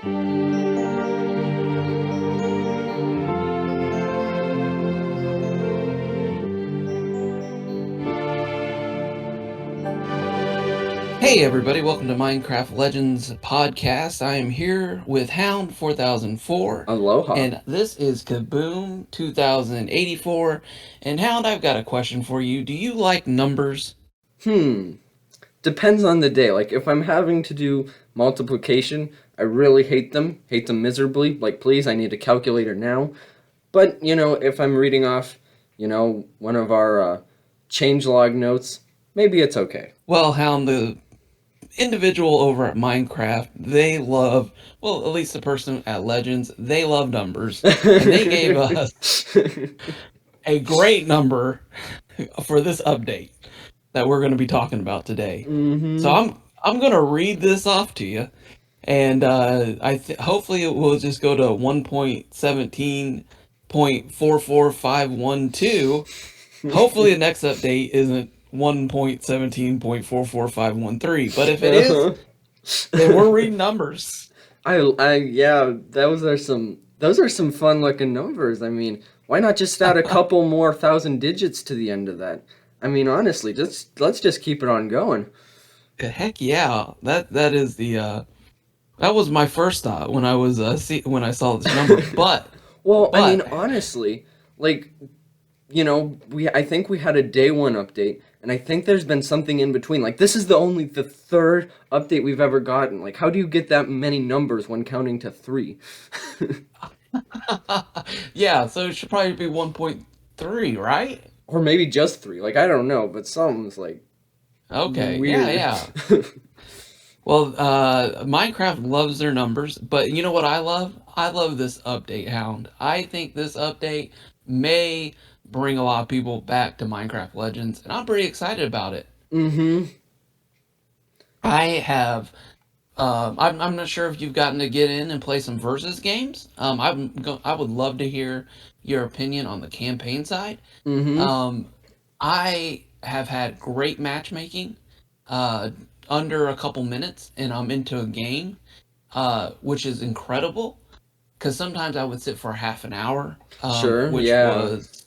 Hey everybody, welcome to Minecraft Legends podcast. I am here with Hound 4004 Aloha. and this is Kaboom 2084. And Hound, I've got a question for you. Do you like numbers? Hmm. Depends on the day. Like if I'm having to do multiplication, I really hate them miserably. Like please, I need a calculator now. But, if I'm reading off, one of our changelog notes, maybe it's okay. Well, Hound, the individual over at Minecraft, they love, well, at least the person at Legends, they love numbers. And they gave us a great number for this update that we're going to be talking about today. So Mm-hmm. I'm going to read this off to you, and hopefully it will just go to 1.17.44512. Hopefully the next update isn't 1.17.44513, but if it is, Uh-huh. then we're reading numbers. Yeah, those are some fun looking numbers. I mean, why not just add a couple more thousand digits to the end of that? I mean, honestly, just let's just keep it on going. Heck yeah, that is the that was my first thought when I was when I saw this number, Well, I mean, but honestly, like, we I think we had a day one update, and I think there's been something in between. Like, this is the third update we've ever gotten. Like, how do you get that many numbers when counting to three? yeah, so it should probably be 1.3, right? Or maybe just three. Like, I don't know, but something's like Okay, yeah, weird. yeah. Well, Minecraft loves their numbers, but you know what I love? I love this update, Hound. I think this update may bring a lot of people back to Minecraft Legends, and I'm pretty excited about it. Mm-hmm. I have, I'm not sure if you've gotten to get in and play some versus games. I would love to hear your opinion on the campaign side. Mm-hmm. Um, I have had great matchmaking, uh, under a couple minutes, and I'm into a game, which is incredible. Because sometimes I would sit for half an hour, Sure, which yeah. was,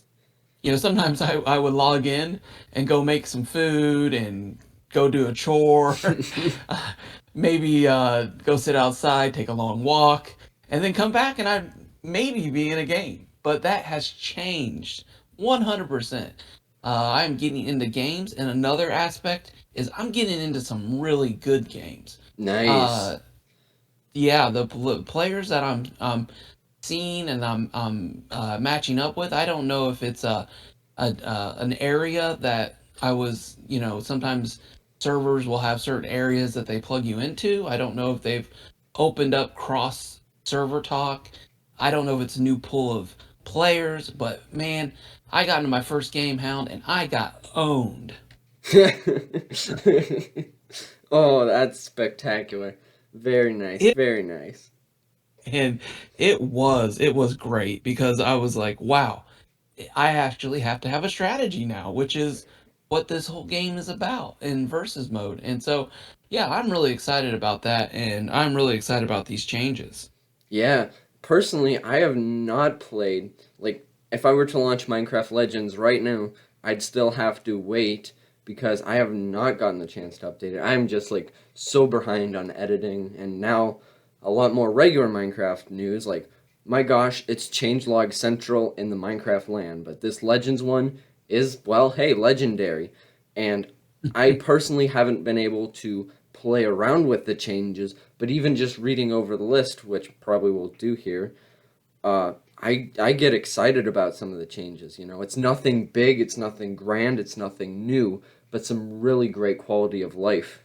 sometimes I would log in and go make some food and go do a chore, maybe go sit outside, take a long walk, and then come back and I'd maybe be in a game. But that has changed 100%. I'm getting into games, and another aspect is I'm getting into some really good games. Nice. Uh, yeah, the players that I'm seeing and I'm matching up with, I don't know if it's an area that I was, sometimes servers will have certain areas that they plug you into. I don't know if they've opened up cross server talk. I don't know if it's a new pool of players, but man, I got into my first game, Hound, and I got owned. Oh, that's spectacular. Very nice, It very nice. and it was great because I was like, wow, I actually have to have a strategy now, which is what this whole game is about in versus mode. And so, yeah, I'm really excited about that, and I'm really excited about these changes. Yeah, personally, I have not played. Like, if I were to launch Minecraft Legends right now, I'd still have to wait because I have not gotten the chance to update it. I'm just like so behind on editing, and now a lot more regular Minecraft news. Like, my gosh, it's changelog central in the Minecraft land, but this Legends one is, well, hey, legendary. And I personally haven't been able to play around with the changes, but even just reading over the list, which probably we'll do here, I get excited about some of the changes. It's nothing big, it's nothing grand, it's nothing new, but some really great quality of life.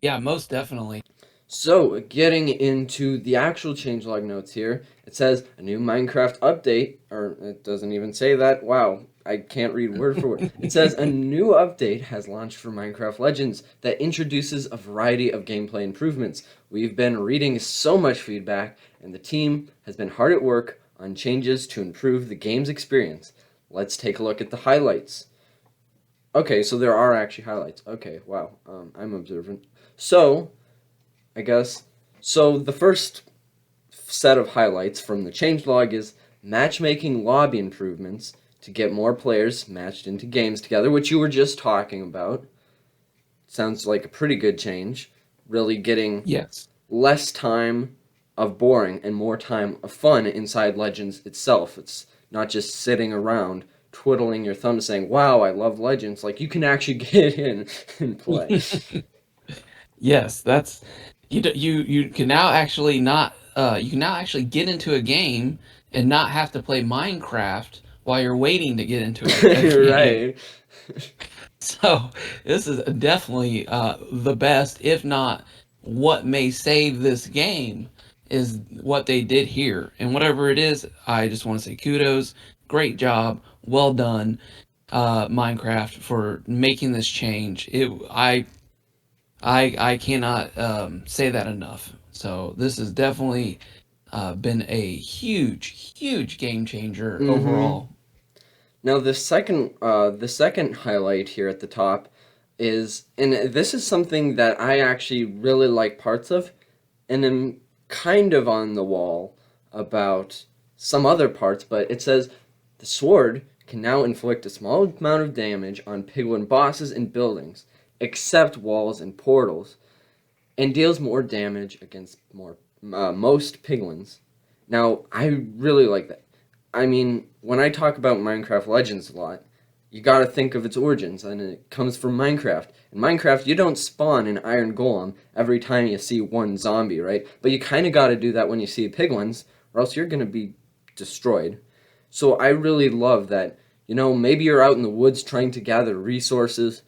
Yeah, most definitely. So, getting into the actual changelog notes here, it says a new Minecraft update, or it doesn't even say that. Wow, I can't read word for word. It says a new update has launched for Minecraft Legends that introduces a variety of gameplay improvements. We've been reading so much feedback, and the team has been hard at work on changes to improve the game's experience. Let's take a look at the highlights. Okay, so there are actually highlights. Okay, wow, I'm observant. So, I guess. So the first set of highlights from the changelog is matchmaking lobby improvements to get more players matched into games together, which you were just talking about. Sounds like a pretty good change. Really getting Yes. less time of boring and more time of fun inside Legends itself. It's not just sitting around twiddling your thumb saying, "Wow, I love Legends." Like you can actually get in and play. Yes, that's you can now actually not you can now actually get into a game and not have to play Minecraft while you're waiting to get into a game. Right. So this is definitely the best, if not what may save this game, is what they did here. And whatever it is, I just want to say kudos, great job, well done, Minecraft, for making this change. I cannot say that enough. So this has definitely been a huge game changer Mm-hmm. overall. Now the second highlight here at the top is, and this is something that I actually really like parts of, and am kind of on the wall about some other parts, but it says the sword can now inflict a small amount of damage on piglin bosses and buildings, except walls and portals, and deals more damage against most piglins. Now, I really like that. I mean, when I talk about Minecraft Legends a lot, you got to think of its origins, and it comes from Minecraft. In Minecraft, you don't spawn an iron golem every time you see one zombie, right? But you kind of got to do that when you see piglins, or else you're going to be destroyed. So I really love that. Maybe you're out in the woods trying to gather resources.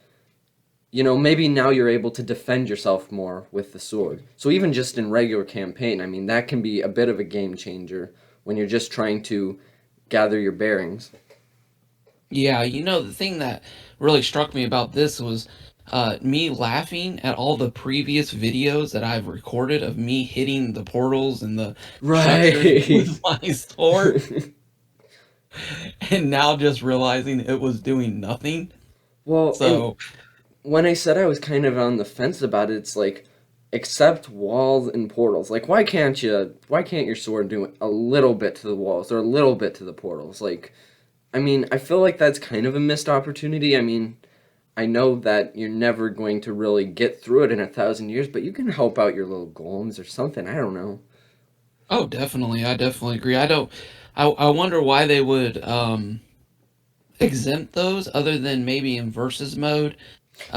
Maybe now you're able to defend yourself more with the sword. So even just in regular campaign, I mean, that can be a bit of a game changer when you're just trying to gather your bearings. Yeah, the thing that really struck me about this was me laughing at all the previous videos that I've recorded of me hitting the portals and the structures Right. with my sword, and now just realizing it was doing nothing. Well, and So, when I said I was kind of on the fence about it, it's like, except walls and portals. Like, why can't your sword do a little bit to the walls or a little bit to the portals? Like, I mean, I feel like that's kind of a missed opportunity. I mean, I know that you're never going to really get through it in 1,000 years, but you can help out your little golems or something. I don't know. oh, definitely, I definitely agree. I don't. I wonder why they would exempt those other than maybe in versus mode.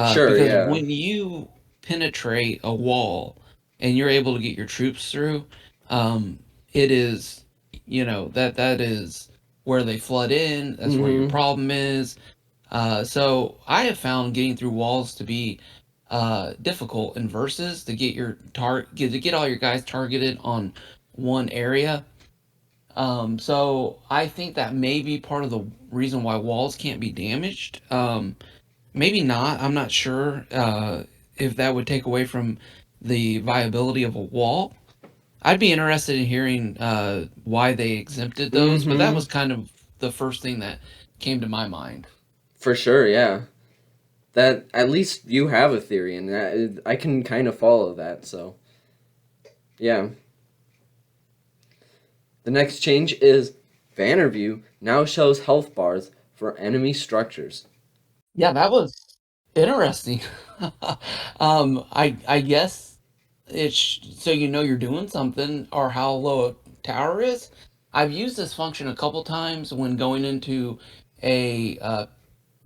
Sure, Because yeah. when you penetrate a wall and you're able to get your troops through, um, it is, that is where they flood in. That's where your Mm-hmm. problem is. So I have found getting through walls to be difficult in versus to get to get all your guys targeted on one area. So I think that may be part of the reason why walls can't be damaged. Maybe not. I'm not sure if that would take away from the viability of a wall. I'd be interested in hearing why they exempted those, but that Mm-hmm. was kind of the first thing that came to my mind. For sure, yeah. That at least you have a theory, and I can kind of follow that. So yeah. The next change is banner view now shows health bars for enemy structures. Yeah, that was interesting. I guess it's so you're doing something or how low a tower is. I've used this function a couple times when going into a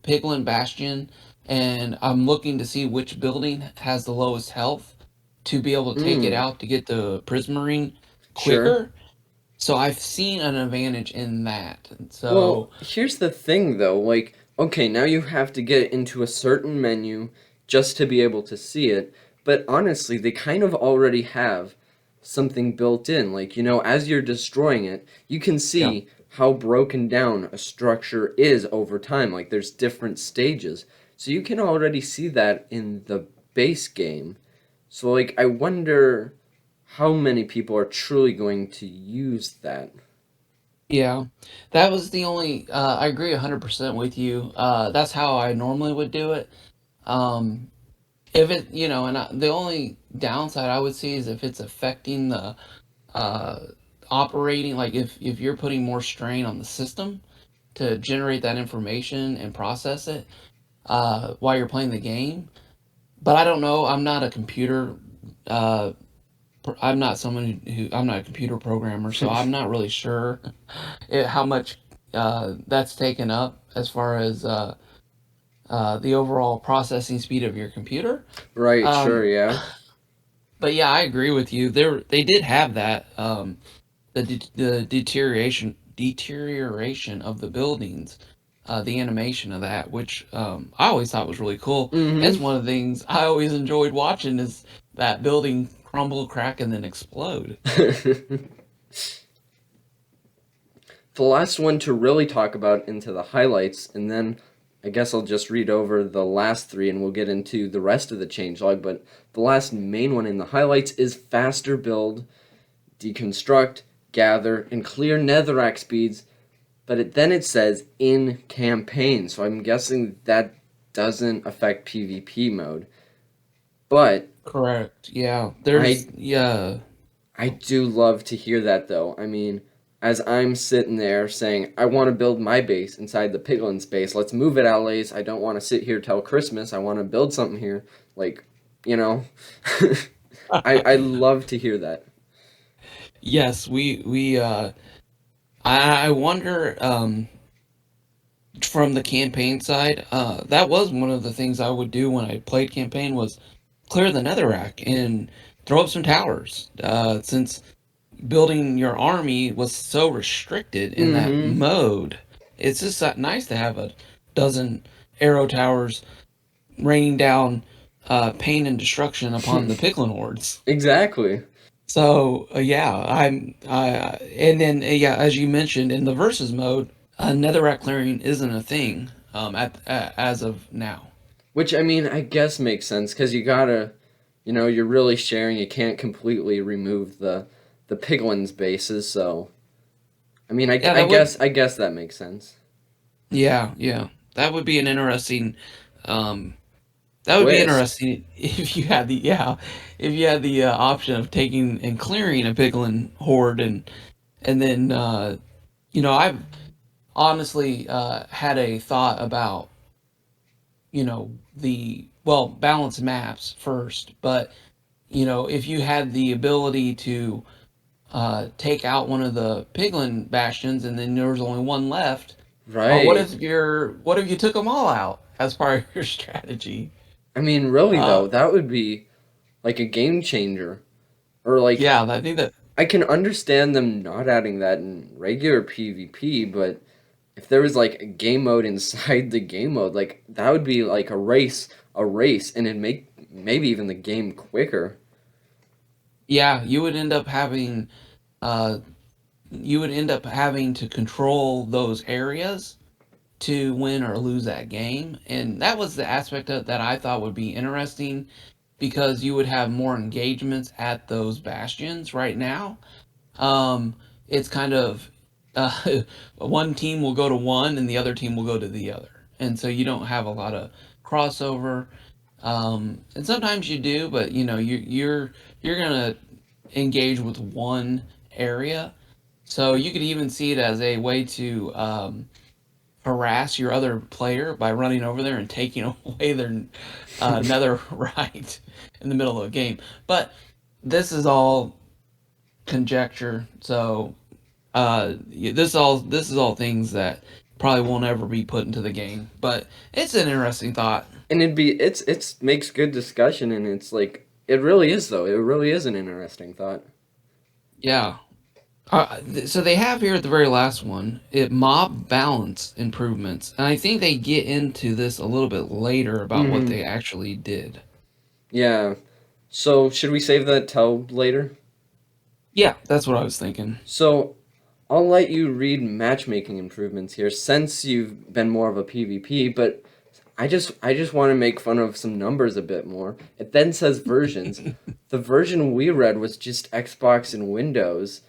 Piglin Bastion, and I'm looking to see which building has the lowest health to be able to take it Hmm. out to get the Prismarine Sure. quicker. So I've seen an advantage in that. Well, So here's the thing though, like, okay, now you have to get into a certain menu just to be able to see it, but honestly, they kind of already have something built in. Like, as you're destroying it, you can yeah, see how broken down a structure is over time. Like, there's different stages. So you can already see that in the base game. So, like, I wonder how many people are truly going to use that. yeah, that was the only. I agree 100% with you. That's how I normally would do it. Um, if it, the only downside I would see is if it's affecting the operating, like if you're putting more strain on the system to generate that information and process it while you're playing the game. But I don't know. I'm not a computer. Uh, I'm not someone I'm not a computer programmer, so I'm not really sure how much that's taken up as far as the overall processing speed of your computer. Right, sure, Um, yeah. but yeah, I agree with you. They did have that the deterioration of the buildings, the animation of that, which I always thought was really cool. It's Mm-hmm. one of the things I always enjoyed watching is that building crumble, crack, and then explode. The last one to really talk about into the highlights, and then I guess I'll just read over the last three and we'll get into the rest of the changelog. But the last main one in the highlights is faster build, deconstruct, gather, and clear netherrack speeds. But then it says in campaign, so I'm guessing that doesn't affect PvP mode. But Correct. Yeah. I Yeah. I do love to hear that though. I mean, as I'm sitting there saying, I want to build my base inside the piglin space. Let's move it, LAs. I don't want to sit here till Christmas. I want to build something here. Like, you know, I love to hear that. Yes, I wonder from the campaign side, that was one of the things I would do when I played campaign was clear the netherrack and throw up some towers. Since building your army was so restricted in that Mm-hmm. mode, it's just nice to have a dozen arrow towers raining down pain and destruction upon the piglin hordes. Exactly. So yeah, and then yeah, as you mentioned in the versus mode, netherrack clearing isn't a thing as of now. Which I mean, I guess makes sense because you gotta, you're really sharing. You can't completely remove the piglin's bases. So I mean, Yeah, I guess that makes sense. yeah, that would be an interesting um, that would be Twist. interesting if you had the if you had the option of taking and clearing a piglin horde and then I've honestly had a thought about the balanced maps first, but if you had the ability to take out one of the piglin bastions and then there was only one left, or Right. what if you took them all out as part of your strategy? I mean, really Uh, though, that would be like a game changer. Or like yeah, I think that I can understand them not adding that in regular PvP, but if there was like a game mode inside the game mode, like that would be like a race, and it'd make maybe even the game quicker. yeah, uh, you would end up having to control those areas to win or lose that game, and that was the aspect that I thought would be interesting because you would have more engagements at those bastions right now. It's kind of uh, one team will go to one and the other team will go to the other, and so you don't have a lot of crossover. And sometimes you do, but you're gonna engage with one area, so you could even see it as a way to harass your other player by running over there and taking away their nether right in the middle of a game. But this is all conjecture, so this is all things that probably won't ever be put into the game. But it's an interesting thought. And it's makes good discussion, and it's like it really is though. It really is an interesting thought. Yeah. So they have here at the very last one, mob balance improvements, and I think they get into this a little bit later about what Hmm. they actually did. Yeah. So should we save that till later? Yeah, that's what I was thinking. So I'll let you read matchmaking improvements here since you've been more of a PvP, but I just want to make fun of some numbers a bit more. It then says versions. The version we read was just Xbox and Windows,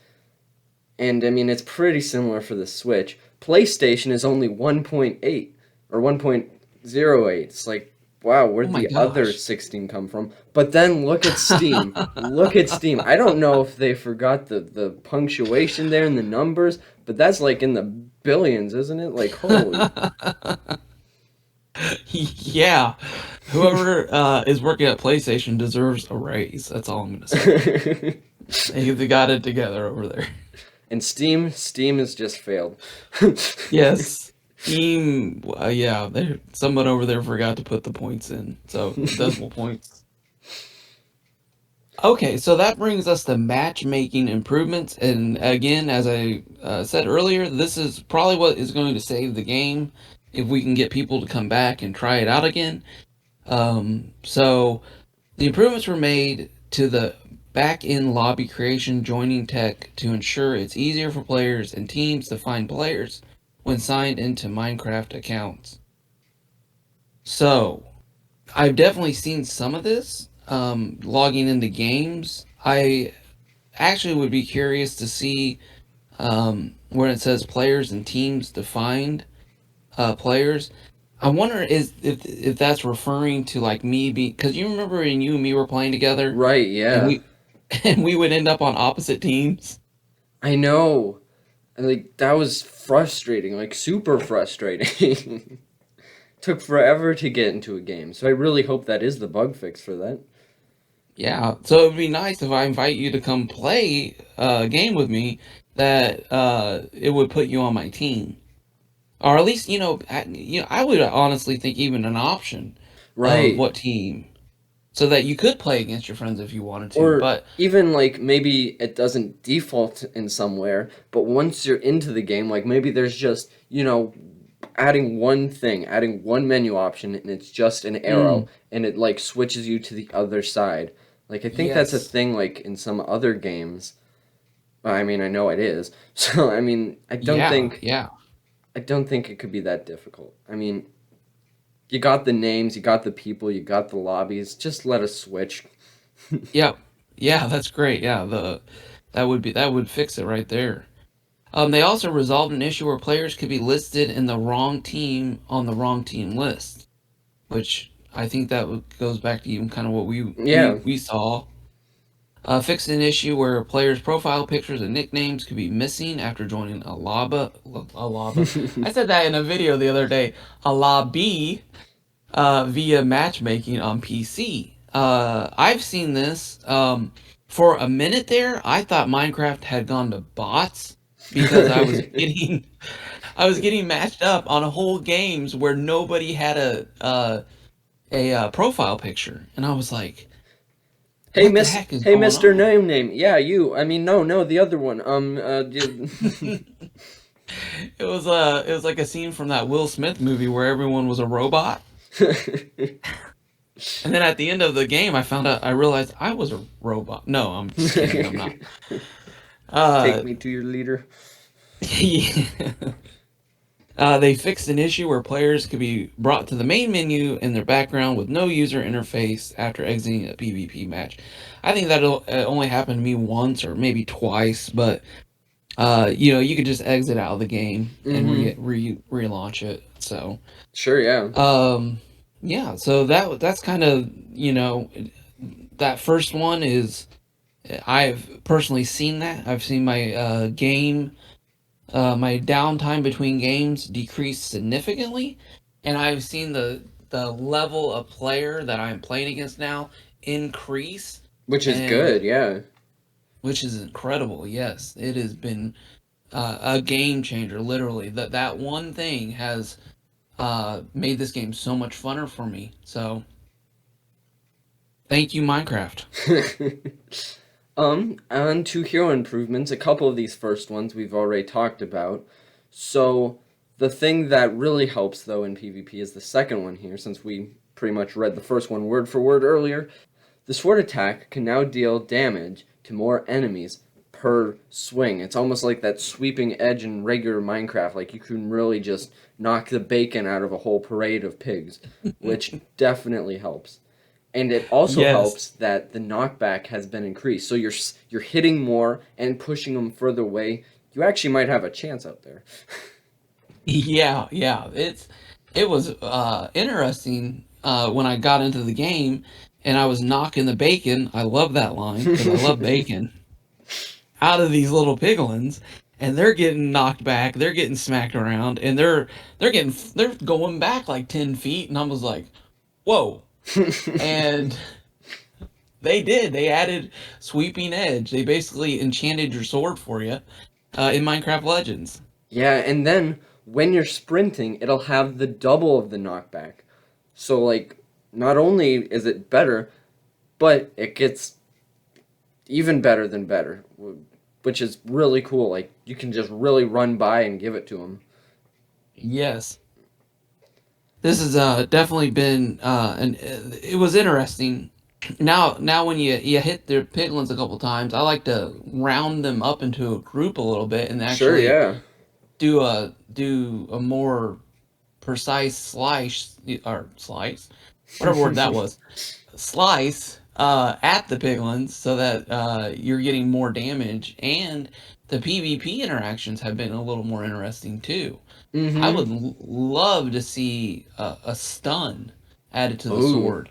and I mean it's pretty similar for the Switch. PlayStation is only 1.8 or 1.08. It's like wow, Oh where'd my the other gosh. 16 come from? But then look at Steam. Look at Steam. I don't know if they forgot the punctuation there and the numbers, but that's like in the billions, isn't it? Like, holy. Yeah. Whoever is working at PlayStation deserves a raise. That's all I'm gonna say. They got it together over there. And Steam has just failed. Yes. Team, yeah, someone over there forgot to put the points in. So decimal points. Okay, so that brings us to matchmaking improvements. And again, as I said earlier, this is probably what is going to save the game if we can get people to come back and try it out again. So the improvements were made to the back end lobby creation joining tech to ensure it's easier for players and teams to find players when signed into Minecraft accounts. So I've definitely seen some of this logging into games. I actually would be curious to see when it says players and teams defined players. I wonder is if that's referring to like me being because you remember when you and me were playing together Right, and yeah. we and we would end up on opposite teams. I know. And like that was frustrating, like super frustrating. Took forever to get into a game. So I really hope that is the bug fix for that. Yeah, so it would be nice if I invite you to come play a game with me that it would put you on my team. Or at least I would honestly think even an option of Right. what team, so that you could play against your friends if you wanted to. Or But even like maybe it doesn't default in somewhere, but once you're into the game, like maybe there's just, adding one thing, adding one menu option, and it's just an arrow, mm, and it like switches you to the other side. Like I think that's a yes, thing like in some other games. I mean, I know it is. So I mean, yeah, yeah, I don't think it could be that difficult. I mean, you got the names, you got the people, you got the lobbies. Just let us switch. yeah, yeah. That's great. Yeah, the that would fix it right there. They also resolved an issue where players could be listed in the wrong team on the wrong team list, which I think that goes back to even kind of what Yeah. we saw. Fixed an issue where players' profile pictures and nicknames could be missing after joining a lobby. I said that in a video the other day. A lobby via matchmaking on PC. I've seen this. For a minute there, I thought Minecraft had gone to bots because I was getting matched up on whole games where nobody had a profile picture, and I was like, Hey, "What the Miss. heck is Hey, going Mister on?" Name. Yeah, you. I mean, no, the other one. It was like a scene from that Will Smith movie where everyone was a robot. And then at the end of the game, I realized I was a robot. No, I'm just kidding. I'm not. Take Uh, me to your leader. yeah. They fixed an issue where players could be brought to the main menu in their background with no user interface after exiting a PvP match. I think that only happened to me once or maybe twice, but you could just exit out of the game and Mm-hmm. relaunch it. So, Sure, yeah. um, yeah, so that's kind of that first one is I've personally seen that. I've seen my my downtime between games decrease significantly, and I've seen the level of player that I'm playing against now increase, Which is and good, yeah. which is incredible. Yes, it has been a game changer. Literally, that one thing has made this game so much funner for me. So thank you, Minecraft. On to hero improvements. A couple of these first ones we've already talked about. So, the thing that really helps, though, in PvP is the second one here, since we pretty much read the first one word for word earlier. The sword attack can now deal damage to more enemies per swing. It's almost like that sweeping edge in regular Minecraft. Like you can really just knock the bacon out of a whole parade of pigs, which definitely helps. And it also Yes. helps that the knockback has been increased. So you're hitting more and pushing them further away. You actually might have a chance out there. Yeah, yeah. It was interesting when I got into the game and I was knocking the bacon. I love that line because I love bacon out of these little piglins, and they're getting knocked back, they're getting smacked around, and they're going back like 10 feet, and I was like, whoa. And they did. They added sweeping edge. They basically enchanted your sword for you in Minecraft Legends. Yeah, and then when you're sprinting, it'll have the double of the knockback. So like not only is it better, but it gets even better than better, which is really cool. Like you can just really run by and give it to them. Yes, this has definitely been and it was interesting. Now when you hit their piglins a couple times, I like to round them up into a group a little bit and Sure, actually yeah. do a more precise slice, whatever word that was, slice at the piglins so that you're getting more damage, and the PvP interactions have been a little more interesting too. I Mm-hmm. would love to see a stun added to the Ooh. sword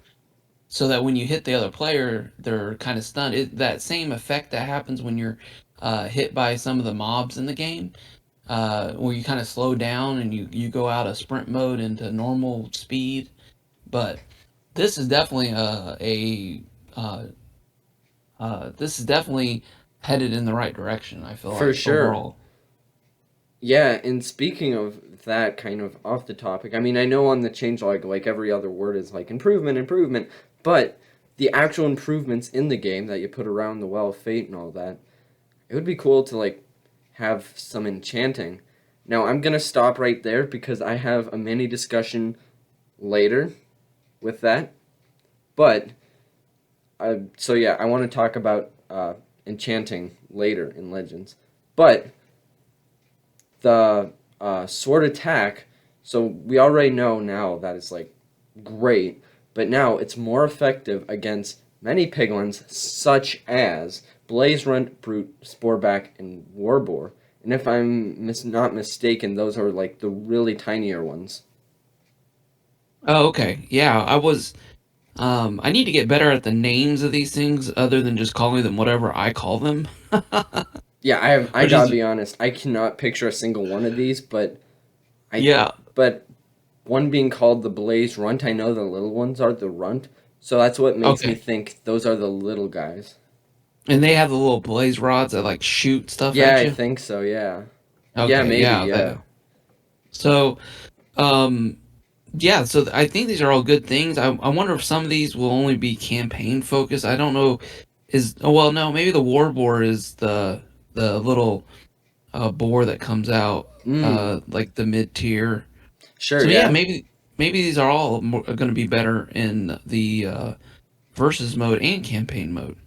so that when you hit the other player, they're kind of stunned. That same effect that happens when you're hit by some of the mobs in the game, where you kind of slow down and you go out of sprint mode into normal speed. But this is definitely uh, this is definitely headed in the right direction. I feel For like sure. overall. Yeah, and speaking of that kind of off the topic, I mean, I know on the changelog, like every other word is like improvement, improvement, but the actual improvements in the game that you put around the Well of Fate and all that, it would be cool to like have some enchanting. Now, I'm gonna stop right there because I have a mini discussion later with that, but so yeah, I want to talk about enchanting later in Legends, but the sword attack. So we already know now that it's like great, but now it's more effective against many piglins, such as Blaze Runt, Brute, Sporeback, and Warboar. And if I'm not mistaken, those are like the really tinier ones. Oh, okay. Yeah, I was. I need to get better at the names of these things, other than just calling them whatever I call them. Yeah, I Which gotta is, be honest, I cannot picture a single one of these, I yeah, but one being called the Blaze Runt, I know the little ones are the Runt, so that's what makes me okay. think those are the little guys. And they have the little blaze rods that like shoot stuff Yeah, at I you. think so. Yeah, yeah, Okay, maybe. yeah. Yeah, So, um, yeah. So I think these are all good things. I wonder if some of these will only be campaign focused. I don't know. Oh well, no. Maybe the war boar is the little boar that comes out mm, like the mid tier. sure. So yeah, Yeah, maybe these are all going to be better in the versus mode and campaign mode.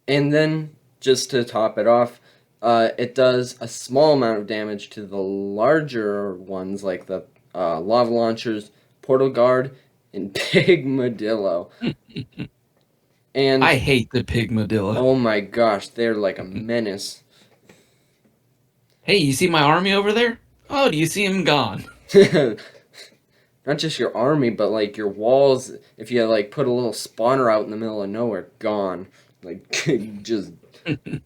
and then just to top it off, it does a small amount of damage to the larger ones like the lava launchers, portal guard, and pigmadillo. I And hate the pigmadillo. oh my gosh, they're like a menace. Hey, you see my army over there? Oh, do you see him gone? Not just your army, but like your walls. If you like put a little spawner out in the middle of nowhere, gone. Like just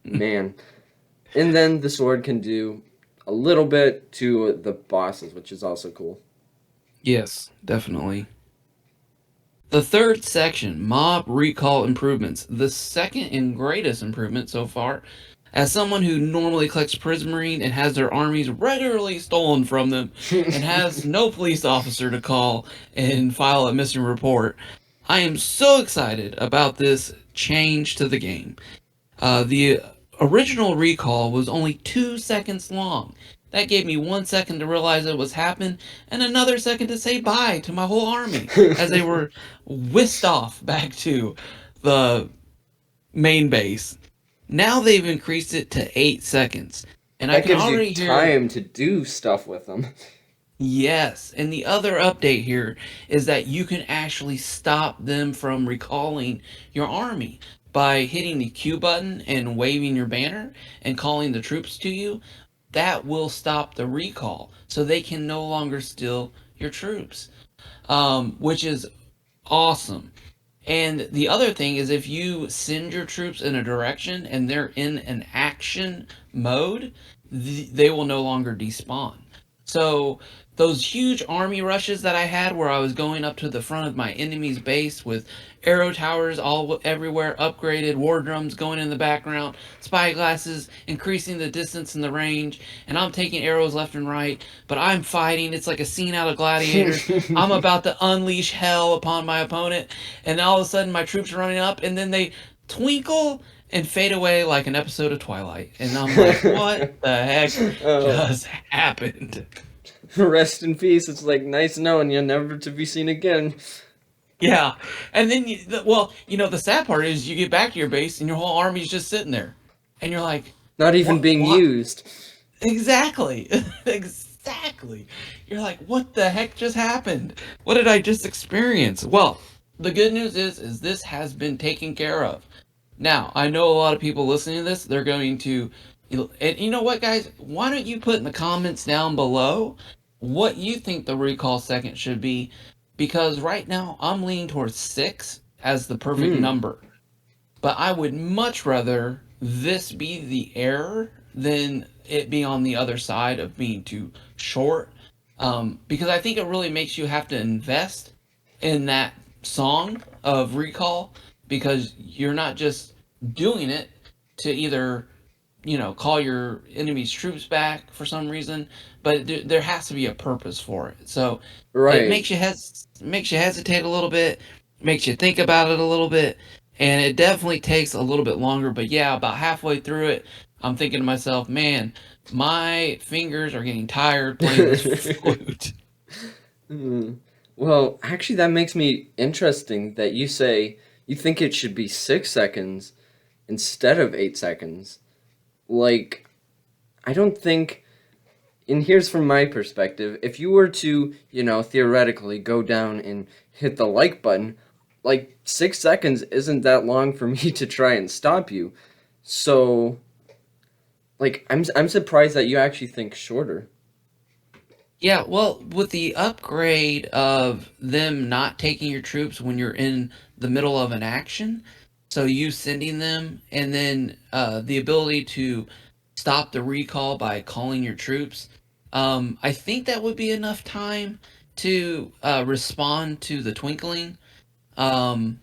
man. And then the sword can do a little bit to the bosses, which is also cool. Yes, definitely. The third section, mob recall improvements. The second and greatest improvement so far. As someone who normally collects prismarine and has their armies regularly stolen from them and has no police officer to call and file a missing report, I am so excited about this change to the game. The original recall was only 2 seconds long. That gave me 1 second to realize it was happening, and another second to say bye to my whole army as they were whisked off back to the main base. Now they've increased it to 8 seconds, and I That can gives you already hear time to do stuff with them. yes. And the other update here is that you can actually stop them from recalling your army by hitting the Q button and waving your banner and calling the troops to you. That will stop the recall so they can no longer steal your troops. which is awesome. And the other thing is, if you send your troops in a direction and they're in an action mode, they will no longer despawn. So those huge army rushes that I had, where I was going up to the front of my enemy's base with arrow towers all everywhere, upgraded war drums going in the background, spy glasses increasing the distance and the range, and I'm taking arrows left and right, but I'm fighting. It's like a scene out of Gladiators. I'm about to unleash hell upon my opponent, and all of a sudden my troops are running up, and then they twinkle and fade away like an episode of Twilight. And I'm like, what the heck Oh, just happened? rest in peace. It's like nice knowing you, never to be seen again. Yeah. And then, well, the sad part is you get back to your base and your whole army's just sitting there. And you're like, Not even what? being What? used. Exactly. Exactly. You're like, what the heck just happened? What did I just experience? Well, the good news is this has been taken care of. Now, I know a lot of people listening to this, they're going to, and you know what, guys? Why don't you put in the comments down below what you think the recall second should be? Because right now I'm leaning towards 6 as the perfect Hmm. number. But I would much rather this be the error than it be on the other side of being too short. Because I think it really makes you have to invest in that song of recall, because you're not just doing it to either call your enemy's troops back for some reason, but there has to be a purpose for it. So it Right. makes you hesitate a little bit, makes you think about it a little bit, and it definitely takes a little bit longer. But yeah, about halfway through it, I'm thinking to myself, man, my fingers are getting tired playing this flute. Hmm. Well, actually, that makes me interesting that you say you think it should be 6 seconds instead of 8 seconds. Like, I don't think. And here's from my perspective, if you were to, theoretically go down and hit the like button, like 6 seconds isn't that long for me to try and stop you. So, like, I'm surprised that you actually think shorter. Yeah, well, with the upgrade of them not taking your troops when you're in the middle of an action, so you sending them, and then the ability to stop the recall by calling your troops, I think that would be enough time to respond to the twinkling. Um,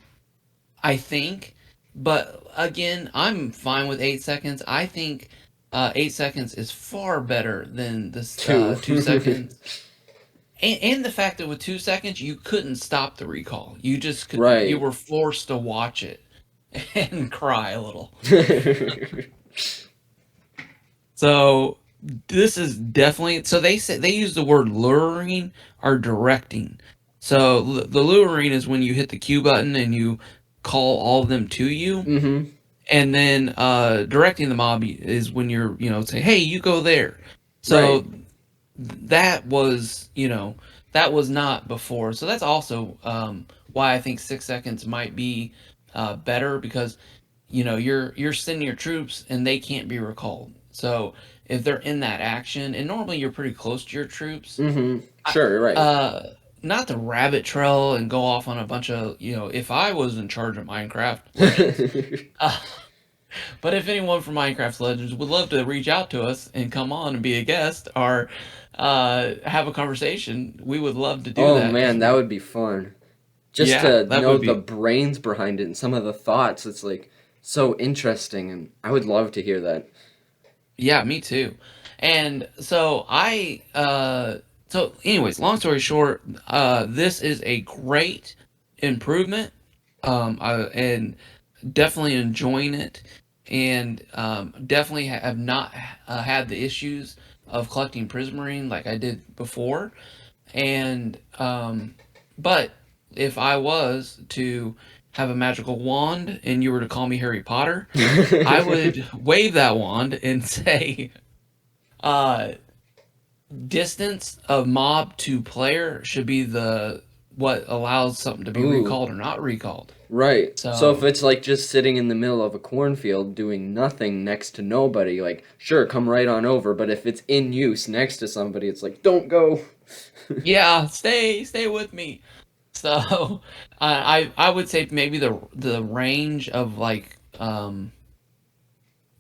I think, but again, I'm fine with 8 seconds. I think 8 seconds is far better than this Two. 2 seconds, and the fact that with 2 seconds you couldn't stop the recall. You just could. You Right. were forced to watch it and cry a little. So this is definitely. So they say they use the word luring or directing. So the luring is when you hit the Q button and you call all of them to you, Mm-hmm. and then directing the mob is when you're say, hey, you go there. Right. So that was that was not before. So that's also why I think 6 seconds might be better, because you're sending your troops and they can't be recalled. So if they're in that action, and normally you're pretty close to your troops, Mm-hmm. I, Sure, right. not the rabbit trail and go off on a bunch of if I was in charge of Minecraft Legends. uh, but if anyone from Minecraft Legends would love to reach out to us and come on and be a guest, or have a conversation, we would love to do Oh that. man, that would be fun. Just Yeah, to that know would the be. brains behind it and some of the thoughts. It's like so interesting, and I would love to hear that. Yeah, me too. And so anyways, long story short, this is a great improvement. And definitely enjoying it, and definitely have not had the issues of collecting prismarine like I did before. And but if I was to have a magical wand and you were to call me Harry Potter, I would wave that wand and say, uh, distance of mob to player should be the what allows something to be Ooh, recalled or not recalled. right. So if So it's like just sitting in the middle of a cornfield doing nothing next to nobody, like sure, come right on over. But if it's in use next to somebody, it's like don't go. Yeah, stay with me. So I would say maybe the range of like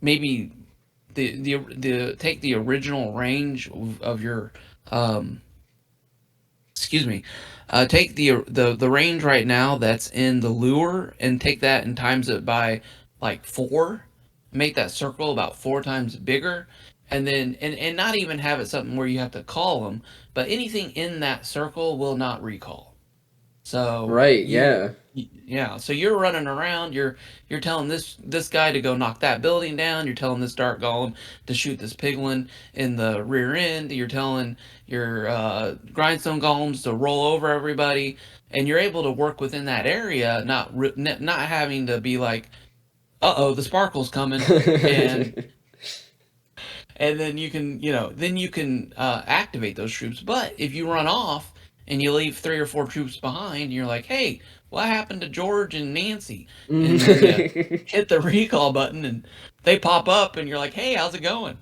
maybe the take the original range of your um excuse me, take the range right now that's in the lure and take that and times it by like four, make that circle about four times bigger, and then and not even have it something where you have to call them, but anything in that circle will not recall. So Right, yeah. yeah, so you're running around, you're telling this guy to go knock that building down, you're telling this dark golem to shoot this piglin in the rear end, you're telling your grindstone golems to roll over everybody, and you're able to work within that area, not having to be like, uh-oh, the sparkle's coming, and then you can activate those troops. But if you run off and you leave three or four troops behind, and you're like, hey, what happened to George and Nancy? And then you Mhm. hit the recall button and they pop up and you're like, hey, how's it going? Mhm.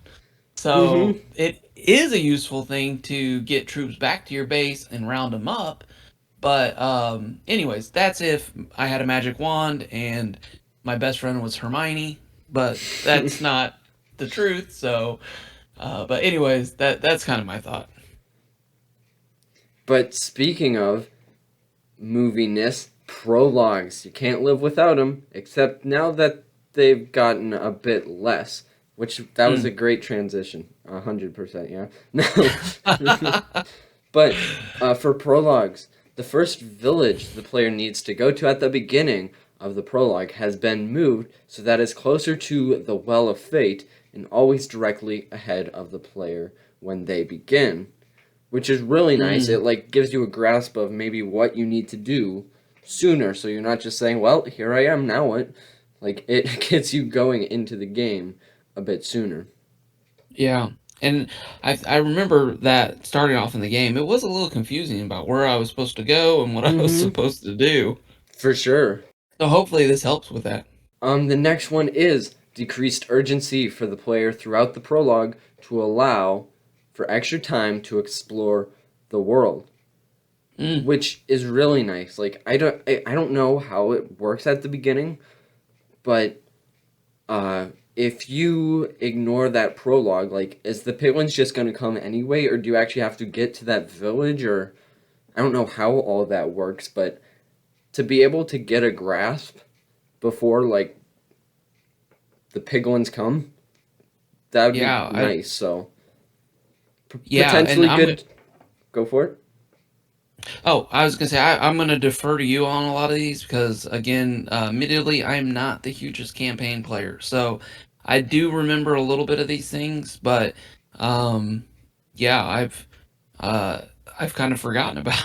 So it is a useful thing to get troops back to your base and round them up. But anyways, that's if I had a magic wand and my best friend was Hermione. But that's not the truth. So but anyways, that's kind of my thought. But speaking of moviness, prologues, you can't live without them, except now that they've gotten a bit less, which that was a Mm. great transition. 100%, yeah. No. But for prologues, the first village the player needs to go to at the beginning of the prologue has been moved so that it's closer to the Well of Fate and always directly ahead of the player when they begin, which is really nice. It Mm. like gives you a grasp of maybe what you need to do sooner, so you're not just saying, "Well, here I am, now what?" Like it gets you going into the game a bit sooner. Yeah, and I remember that starting off in the game, it was a little confusing about where I was supposed to go and what I was Mhm. supposed to do. For sure. So hopefully this helps with that. The next one is decreased urgency for the player throughout the prologue to allow for extra time to explore the world, Mm. which is really nice. Like I don't know how it works at the beginning, but if you ignore that prologue, like is the piglins just gonna come anyway, or do you actually have to get to that village, or I don't know how all that works, but to be able to get a grasp before like the piglins come, that would be Yeah, I nice. So yeah, and potentially good. Go for it. I was gonna say I'm gonna defer to you on a lot of these because again, admittedly, I'm not the hugest campaign player, so I do remember a little bit of these things, but um, yeah, uh, I've kind of forgotten about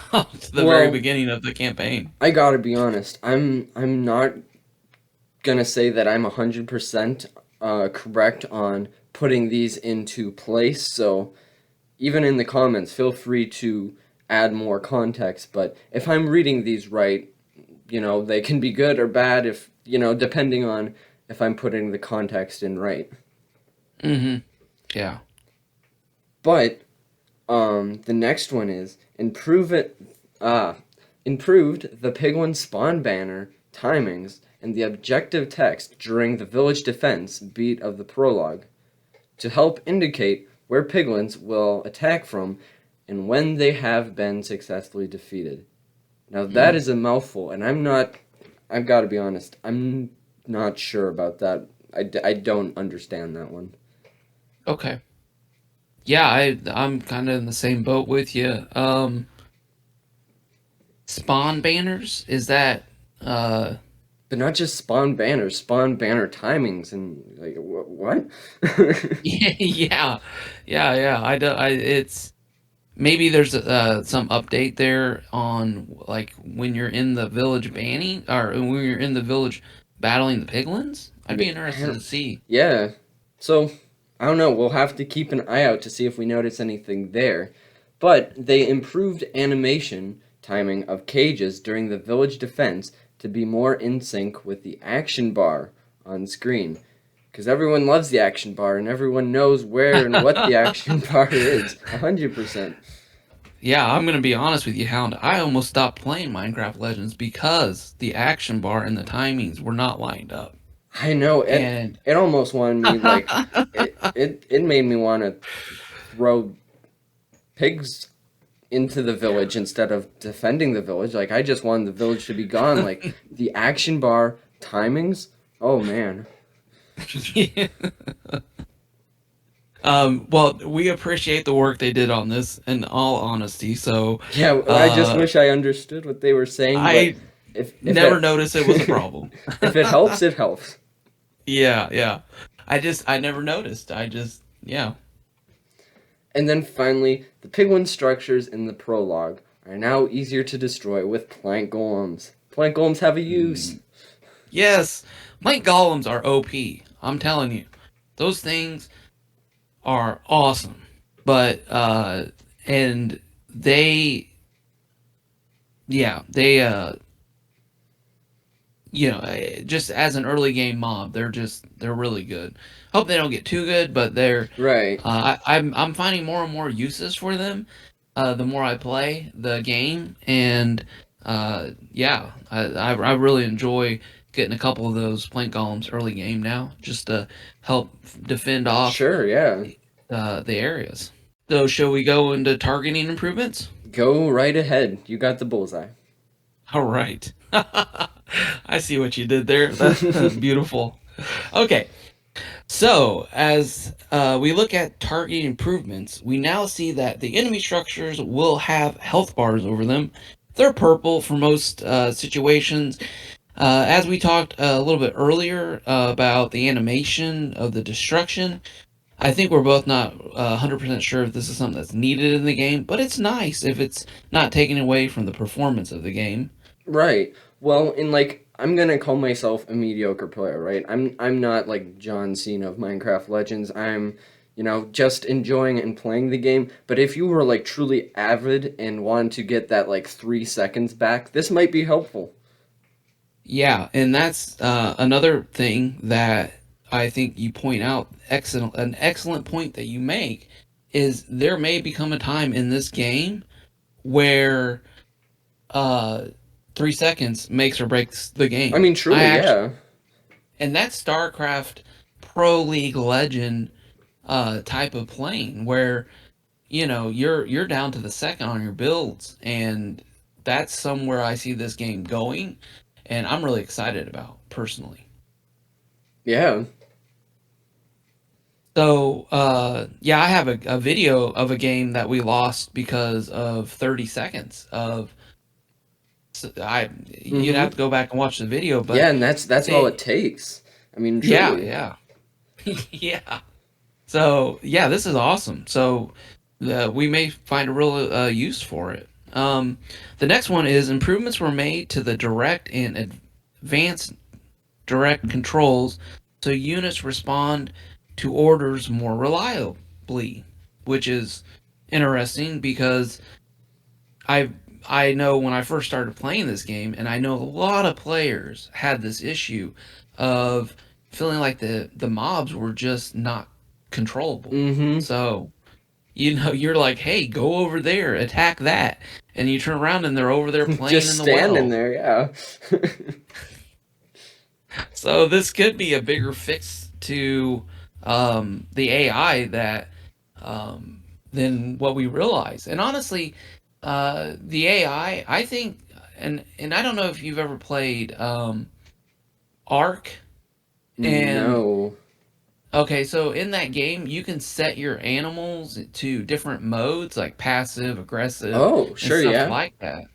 the very Well, beginning of the campaign. I gotta be honest. I'm not gonna say that I'm 100% correct on putting these into place. So even in the comments, feel free to add more context. But if I'm reading these right, they can be good or bad if depending on if I'm putting the context in right. Mm-hmm. Yeah. But the next one is uh improved the Piglin spawn banner timings and the objective text during the village defense beat of the prologue to help indicate where piglins will attack from and when they have been successfully defeated. Now that Mm. is a mouthful, and I've got to be honest, I'm not sure about that. I don't understand that one. Okay. Yeah, I'm kind of in the same boat with you. Spawn banners, is that uh But not just spawn banner timings, and like what? yeah. Yeah. It's maybe there's some update there on like when you're in the village banning or when you're in the village battling the piglins. I'd be I interested don't, to see. yeah. So I don't know. We'll have to keep an eye out to see if we notice anything there. But they improved animation timing of cages during the village defense to be more in sync with the action bar on screen. Because everyone loves the action bar and everyone knows where and what the action bar is. 100%. Yeah, I'm gonna be honest with you, Hound. I almost stopped playing Minecraft Legends because the action bar and the timings were not lined up. I know it. And It almost wanted me like it made me want to throw pigs into the village instead of defending the village. Like I just wanted the village to be gone. Like the action bar timings. Oh man. yeah. Well, we appreciate the work they did on this, in all honesty. So, Yeah, I just uh, wish I understood what they were saying, but I if never it noticed it was a problem. if it helps, it helps. Yeah, yeah. I never noticed. Yeah. And then finally, the Pigwin structures in the prologue are now easier to destroy with plank golems. Plank golems have a use. Mm. Yes, Plank Golems are OP. I'm telling you, those things are awesome. But and they, yeah, just as an early game mob, they're really good. Hope they don't get too good, but they're Right. I'm finding more and more uses for them. The more I play the game, and yeah, I really enjoy getting a couple of those plank golems early game now, just to help defend off Sure, yeah. the areas. So, shall we go into targeting improvements? Go right ahead. You got the bullseye. All right. I see what you did there. That's beautiful. Okay, so as we look at target improvements, we now see that the enemy structures will have health bars over them. They're purple for most situations. As we talked a little bit earlier about the animation of the destruction, I think we're both not 100% sure if this is something that's needed in the game, but it's nice if it's not taken away from the performance of the game. Right. Well, in like I'm gonna call myself a mediocre player, right? I'm not like John Cena of Minecraft Legends. I'm, just enjoying and playing the game. But if you were like truly avid and wanted to get that like 3 seconds back, this might be helpful. Yeah, and that's another thing that I think you point out. An excellent point that you make is there may become a time in this game where uh, 3 seconds makes or breaks the I game. mean, truly, yeah. And that's StarCraft Pro League Legend type of playing where you're down to the second on your builds, and that's somewhere I see this game going, and I'm really excited about personally. Yeah. So, yeah, I have a video of a game that we lost because of 30 seconds of. You'd Mm-hmm. have to go back and watch the video, but Yeah, and that's all it they, takes. I mean, yeah, truly. yeah, yeah. So, yeah, this is awesome. So, we may find a real use for it. The next one is improvements were made to the direct and advanced direct controls so units respond to orders more reliably, which is interesting because I I know when I first started playing this game, and I know a lot of players had this issue of feeling like the mobs were just not controllable. Mm-hmm. So, you're like, hey, go over there, attack that. And you turn around and they're over there playing Just in the standing well. there, yeah. So this could be a bigger fix to the AI that than what we realize. And honestly, the I think, and I don't know if you've ever played Ark. And No. okay, so in that game, you can set your animals to different modes, like passive, aggressive, Oh, and sure, stuff yeah. like that.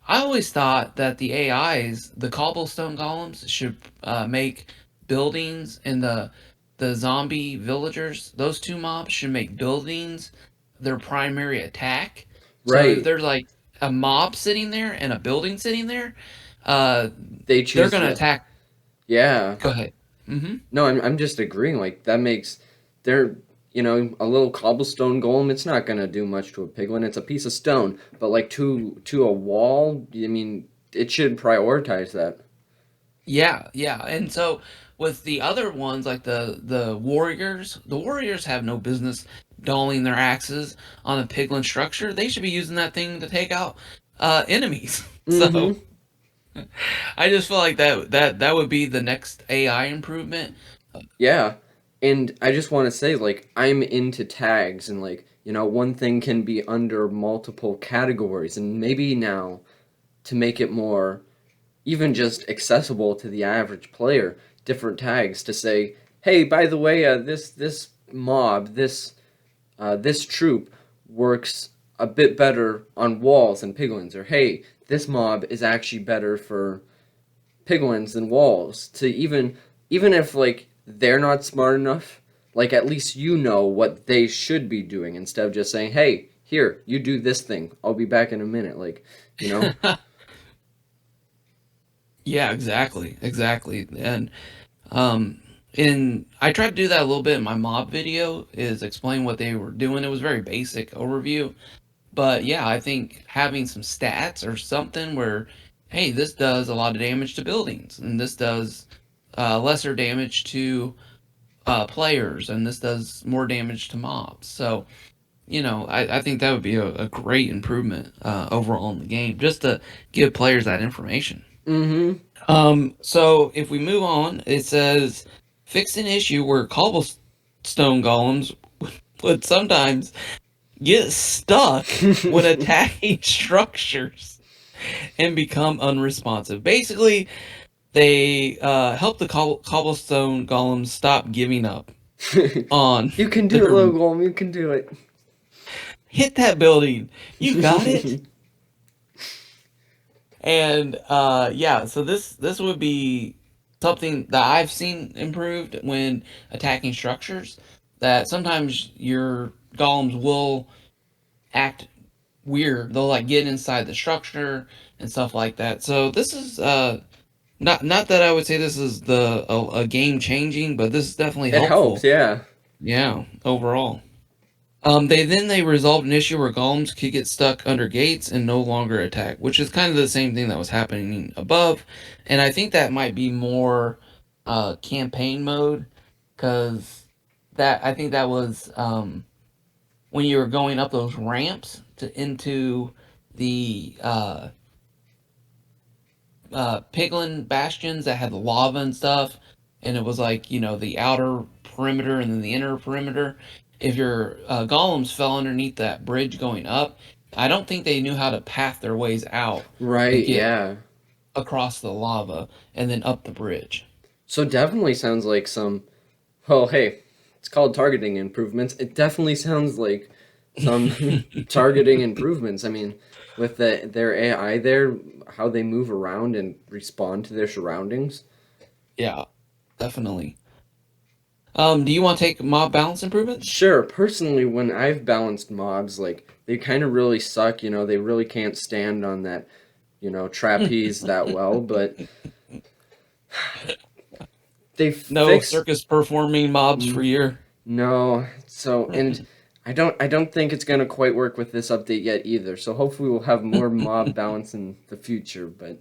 I always thought that the AIs, the cobblestone golems, should make buildings, and the zombie villagers, those two mobs should make buildings their primary attack. So if Right. there's like a mob sitting there and a building sitting there, uh, They they're choose gonna the attack. Yeah. Go ahead. Mm-hmm. No, I'm just agreeing. Like that makes they're a little cobblestone golem. It's not gonna do much to a piglin. It's a piece of stone. But like to a wall, I mean, it should prioritize that. Yeah, yeah. And so with the other ones, like the warriors have no business dulling their axes on a piglin structure. They should be using that thing to take out enemies. So Mm-hmm. I just feel like that would be the next AI improvement. Yeah. And I just want to say, like, I'm into tags, and, like, one thing can be under multiple categories, and maybe now to make it more even just accessible to the average player, different tags to say, hey, by the way, this mob, this troop works a bit better on walls than piglins, or hey, this mob is actually better for piglins than walls. To even if like they're not smart enough, like at least you know what they should be doing instead of just saying, hey, here, you do this thing. I'll be back in a minute. Like, you know? Yeah, exactly, exactly. And um, in I tried to do that a little bit in my mob video, is explain what they were doing. It was very basic overview, but yeah, I think having some stats or something where, hey, this does a lot of damage to buildings, and this does lesser damage to players, and this does more damage to mobs. So I think that would be a great improvement overall in the game, just to give players that information. Mm-hmm. So if we move on, it says fix an issue where cobblestone golems would sometimes get stuck when attacking structures and become unresponsive. Basically, they help the cobblestone golems stop giving up on You can do it, their Logolm. You can do it. hit that building. You got it. And yeah, so this would be something that I've seen improved when attacking structures. That sometimes your golems will act weird. They'll like get inside the structure and stuff like that. So this is not that I would say this is a game changing, but this is definitely It helps, helpful. yeah. Yeah, overall. They resolved an issue where golems could get stuck under gates and no longer attack, which is kind of the same thing that was happening above, and I think that might be more campaign mode, because that I think that was when you were going up those ramps to into the piglin bastions that had the lava and stuff, and it was like the outer perimeter and then the inner perimeter. If your golems fell underneath that bridge going up, I don't think they knew how to path their ways out and Right, get yeah. across the lava and then up the bridge. So definitely sounds like some. Well, hey, it's called targeting improvements. It definitely sounds like some targeting improvements. I mean, with their AI there, how they move around and respond to their surroundings. Yeah, definitely. Do you want to take mob balance improvements? Sure, personally, when I've balanced mobs, like they kind of really suck. They really can't stand on that, trapeze that well. But they No fixed. circus performing mobs for Mm, your. no, so and I don't think it's gonna quite work with this update yet either. So hopefully we'll have more mob balance in the future. But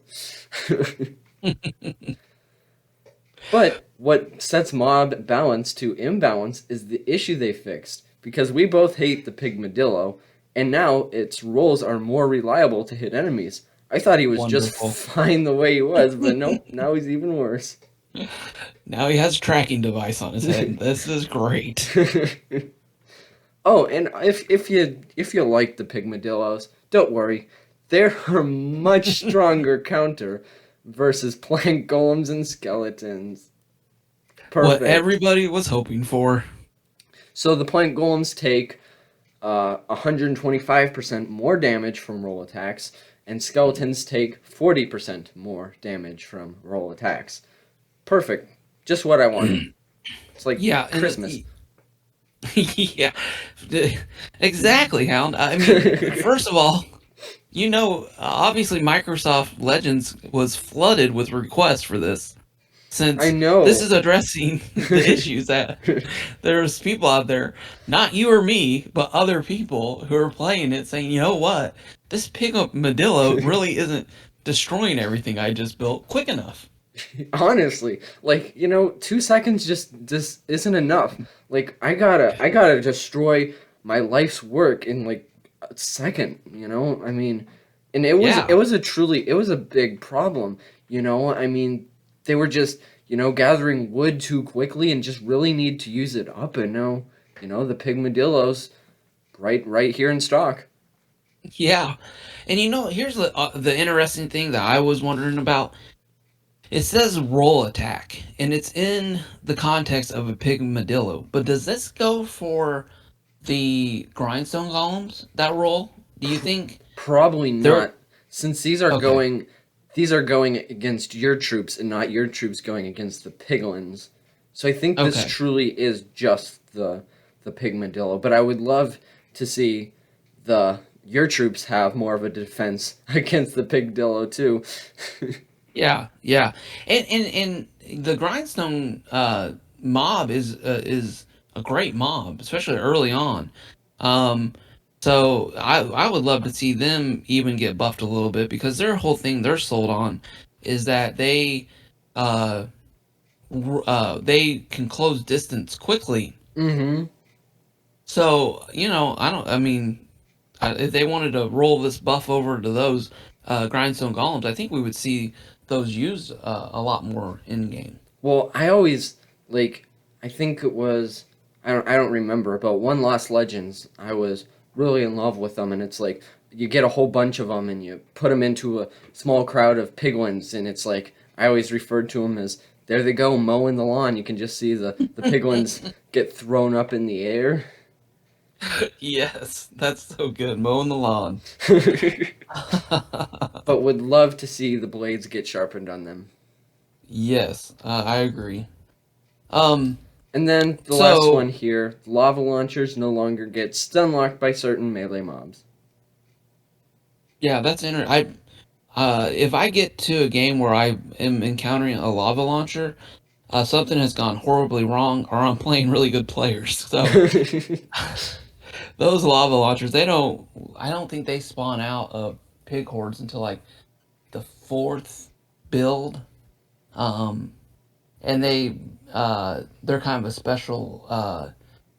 but what sets mob balance to imbalance is the issue they fixed, because we both hate the Pigmadillo, and now its rolls are more reliable to hit enemies. I thought he was just Wonderful. fine the way he was, but nope, now he's even worse. Now he has a tracking device on his head. This is great. Oh, and if you like the Pigmadillos, don't worry. They're a much stronger counter versus plant golems and skeletons. What Perfect. everybody was hoping for. So the plant golems take 125% more damage from roll attacks, and skeletons take 40% more damage from roll attacks. Perfect. Just what I wanted. It's like Yeah, and Christmas. yeah, exactly, Hound. I mean, first of all, obviously Microsoft Legends was flooded with requests for this, I since this know. is addressing the issues that there's people out there, not you or me, but other people who are playing it saying, you know what, this pig up Medillo really isn't destroying everything I just built quick enough. Honestly, like, 2 seconds just isn't enough. Like, I gotta destroy my life's work in like a second. I mean, and it Yeah, was it was a big problem. I mean, they were just gathering wood too quickly and just really need to use it up. And now the pigmadillos right here in stock. yeah. And here's the interesting thing that I was wondering about. It says roll attack, and it's in the context of a pigmadillo. But does this go for the grindstone columns that roll? Do you think Probably they're not, since okay? these are going against your troops and not your troops going against the piglins. So I think this Okay. truly is just the pigmadillo. But I would love to see the your troops have more of a defense against the pigdillo too. Yeah, yeah. And the grindstone mob is a great mob, especially early on. Um, so I would love to see them even get buffed a little bit because their whole thing they're sold on is that uh they can close distance quickly. Mm-hmm. So, I mean, if they wanted to roll this buff over to those grindstone golems, I think we would see those used a lot more in game. Well, I always like. I think it was. I don't remember, but one Lost Legends. I was really in love with them, and it's like you get a whole bunch of them, and you put them into a small crowd of piglins, and it's like I always referred to them as there they go mowing the lawn. You can just see the piglins get thrown up in the air. Yes, that's so good. Mowing the lawn. But would love to see the blades get sharpened on them. Yes, I agree. Um, And then the last one so here, lava launchers no longer get stun locked by certain melee mobs. yeah, that's I if I get to a game where I am encountering a lava launcher, something has gone horribly wrong, or I'm playing really good players. So those lava launchers, I don't think they spawn out of pig hordes until like the fourth build. Um, and they're kind of a special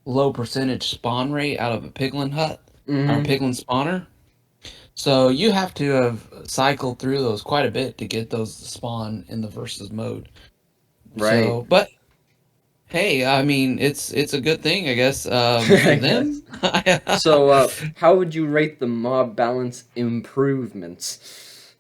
low percentage spawn rate out of a piglin hut or a hmm piglin spawner. So you have to have cycled through those quite a bit to get those to spawn in the versus mode. Right. So, but hey, I mean, it's a good thing, I guess, for I guess. them. So, how would you rate the mob balance improvements?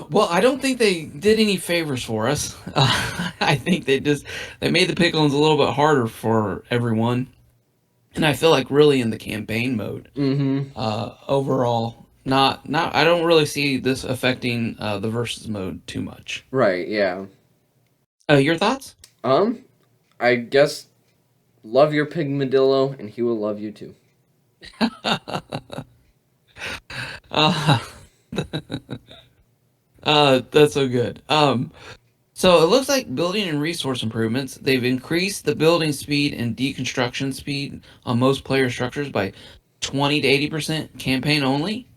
Well, I don't think they did any favors for us. I think they made the pickles a little bit harder for everyone, and I feel like really in the campaign mode, hmm overall, not I don't really see this affecting the versus mode too much. Right. Yeah. Your thoughts? Um. I guess love your pigmadillo, and he will love you too. uh, that's so good. So it looks like building and resource improvements. They've increased the building speed and deconstruction speed on most player structures by 20 to 80% campaign only.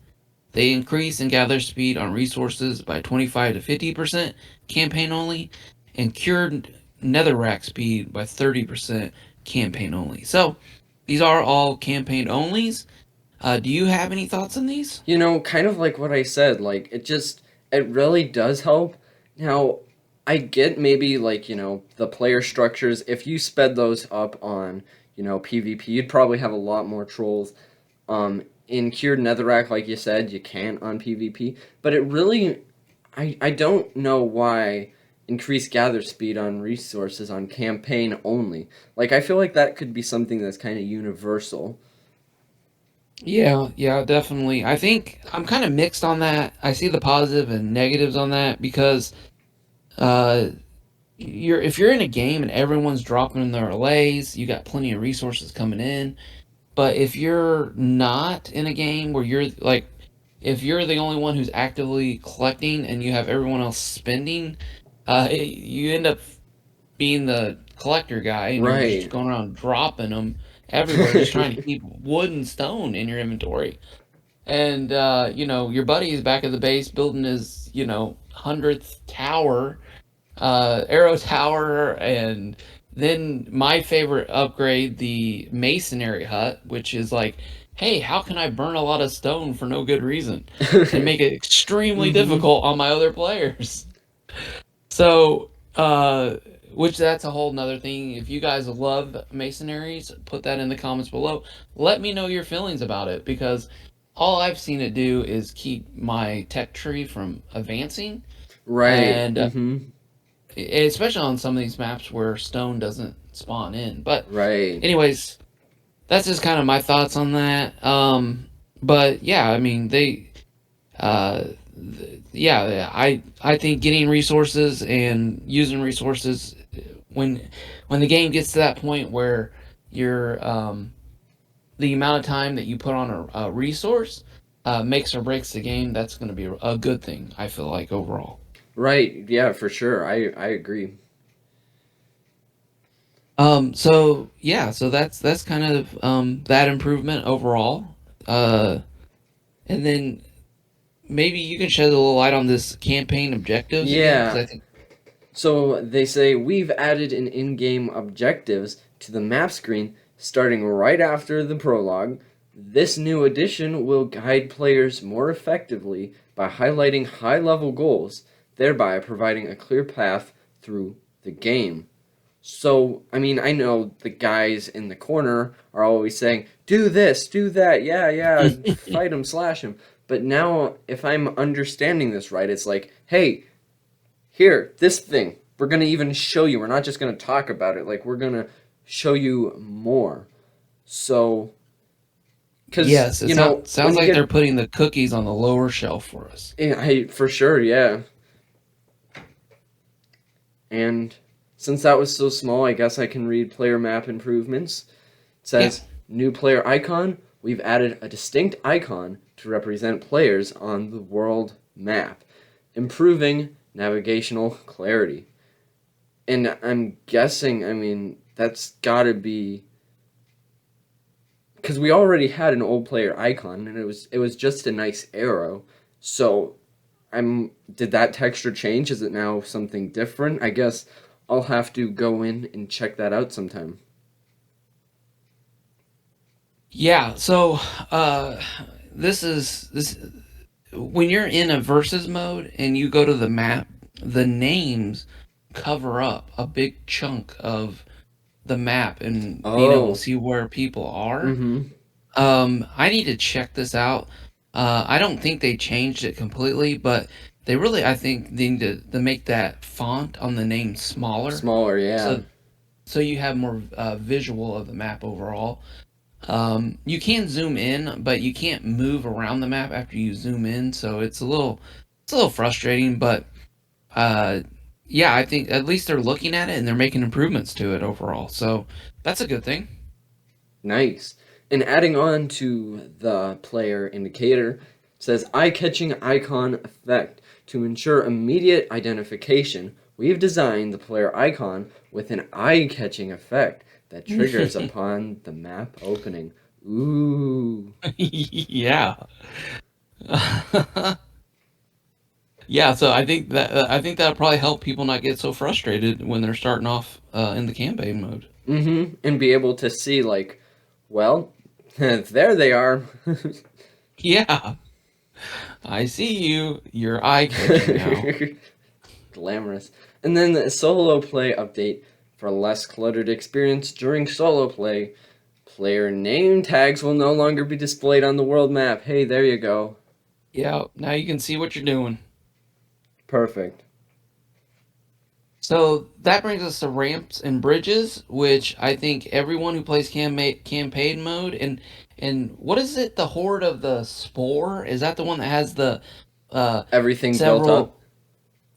They increase and gather speed on resources by 25 to 50% campaign only, and cured netherrack speed by 30% campaign only. So these are all campaign onlys. Do you have any thoughts on these? Kind of like what I said, like it really does help. Now, I get maybe like, the player structures, if you sped those up on, PvP, you'd probably have a lot more trolls. In Cured Netherrack, like you said, you can't on PvP, but it really I don't know why increase gather speed on resources on campaign only. Like I feel like that could be something that's kind of universal. Yeah, yeah, definitely. I think I'm kind of mixed on that. I see the positive and negatives on that because uh if you're in a game and everyone's dropping their allays, you got plenty of resources coming in. But if you're not in a game where you're like if you're the only one who's actively collecting and you have everyone else spending, you end up being the collector guy and you're just Right. going around dropping them everywhere just trying to keep wood and stone in your inventory. and your buddy is back at the base building his 100th tower, arrow tower, and then my favorite upgrade, the masonry hut, which is like, hey, how can I burn a lot of stone for no good reason and make it extremely Hmm. difficult on my other players? So, which that's a whole nother thing. If you guys love masonries, put that in the comments below. Let me know your feelings about it, because all I've seen it do is keep my tech tree from advancing, Right. and Hmm. especially on some of these maps where stone doesn't spawn in. But, Right. anyways, that's just kind of my thoughts on that. But yeah, I mean uh, yeah, I think getting resources and using resources when when the game gets to that point where you're the amount of time that you put on a resource makes or breaks the game. That's going to be a good thing, I feel like, overall. Right. Yeah, for sure. I agree. So yeah, so that's kind of that improvement overall. Uh, and then maybe you can shed a little light on this campaign objectives again, because Yeah. I think. So they say we've added an in-game objectives to the map screen starting right after the prologue. This new addition will guide players more effectively by highlighting high-level goals, thereby providing a clear path through the game. So, I mean, I know the guys in the corner are always saying, do this, do that, yeah, yeah, fight him, slash him. But now, if I'm understanding this right, it's like, hey, here, this thing, we're going to even show you. We're not just going to talk about it. Like, we're going to show you more. So, because, Yes, it sounds when sounds you like they're get, putting the cookies on the lower shelf for us. for sure, yeah. And since that was so small, I guess I can read player map improvements. It Yeah. says, new player icon. We've added a distinct icon to represent players on the world map, improving navigational clarity. And I'm guessing, I mean, that's gotta be because we already had an old player icon, and it was just a nice arrow. So I'm did that texture change? Is it now something different? I guess I'll have to go in and check that out sometime. Yeah, so this when you're in a versus mode and you go to the map, the names cover up a big chunk of the map and being able to Oh, see where people are. mm-hmm. I need to check this out. I don't think they changed it completely, but they really, I think, need to make that font on the name smaller, Smaller, yeah. so so you have more visual of the map overall. You can zoom in, but you can't move around the map after you zoom in, so it's a little frustrating. But uh, yeah, I think at least they're looking at it and they're making improvements to it overall. So that's a good thing. Nice. And adding on to the player indicator, it says eye-catching icon effect. To ensure immediate identification, we've designed the player icon with an eye-catching effect that triggers upon the map opening. Ooh. Yeah. Yeah, so I think that'll probably help people not get so frustrated when they're starting off in the campaign mode. Mm-hmm. And be able to see like, well, there they are. Yeah, I see you. You're eye catching now. Glamorous. And then the solo play update for a less cluttered experience during solo play. Player name tags will no longer be displayed on the world map. Hey, there you go. Yeah, now you can see what you're doing. Perfect. So that brings us to ramps and bridges, which I think everyone who plays campaign mode, and what is it? The Horde of the Spore? Is that the one that has the uh Everything built several, up.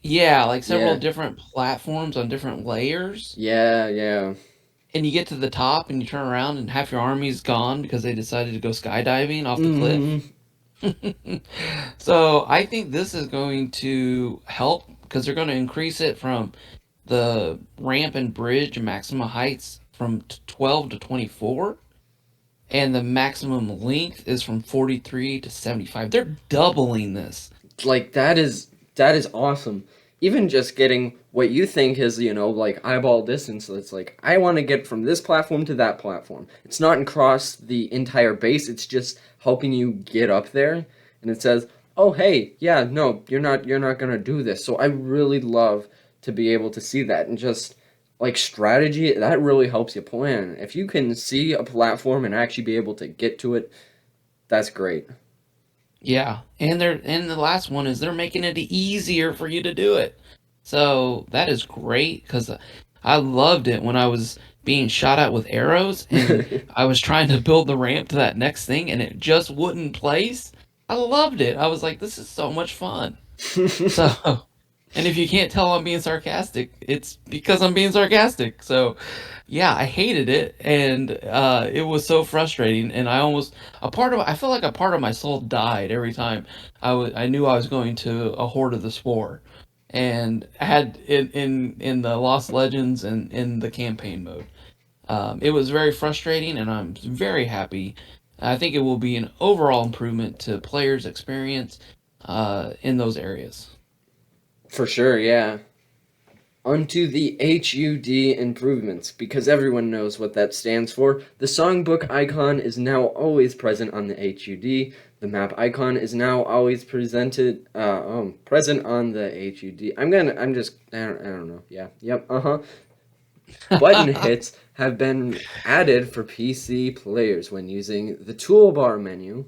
yeah, like several Yeah. different platforms on different layers? Yeah, yeah. And you get to the top and you turn around and half your army's gone because they decided to go skydiving off the cliff. Mm-hmm. So I think this is going to help because they're going to increase it from the ramp and bridge maximum heights from 12 to 24. and the maximum length is from 43 to 75. They're doubling this. Like that is awesome. Even just getting what you think is, like eyeball distance. So it's like I want to get from this platform to that platform. It's not across the entire base. It's just helping you get up there. And it says, "Oh, hey, yeah, no, you're not gonna do this." So I really love to be able to see that and just like strategy. That really helps you plan. If you can see a platform and actually be able to get to it, that's great. Yeah, and the last one is they're making it easier for you to do it. So that is great because I loved it when I was being shot at with arrows and I was trying to build the ramp to that next thing and it just wouldn't place. I loved it. I was like, this is so much fun. So, and if you can't tell I'm being sarcastic, it's because I'm being sarcastic. So, yeah, I hated it, and it was so frustrating. And I felt like a part of my soul died every time I knew I was going to a horde of the spore, and I had in the Lost Legends and in the campaign mode. It was very frustrating, and I'm very happy. I think it will be an overall improvement to players' experience in those areas. For sure, yeah. Onto the HUD improvements, because everyone knows what that stands for. The songbook icon is now always present on the HUD. The map icon is now always present on the HUD. I don't know. Yeah, yep, Button hits have been added for PC players when using the toolbar menu.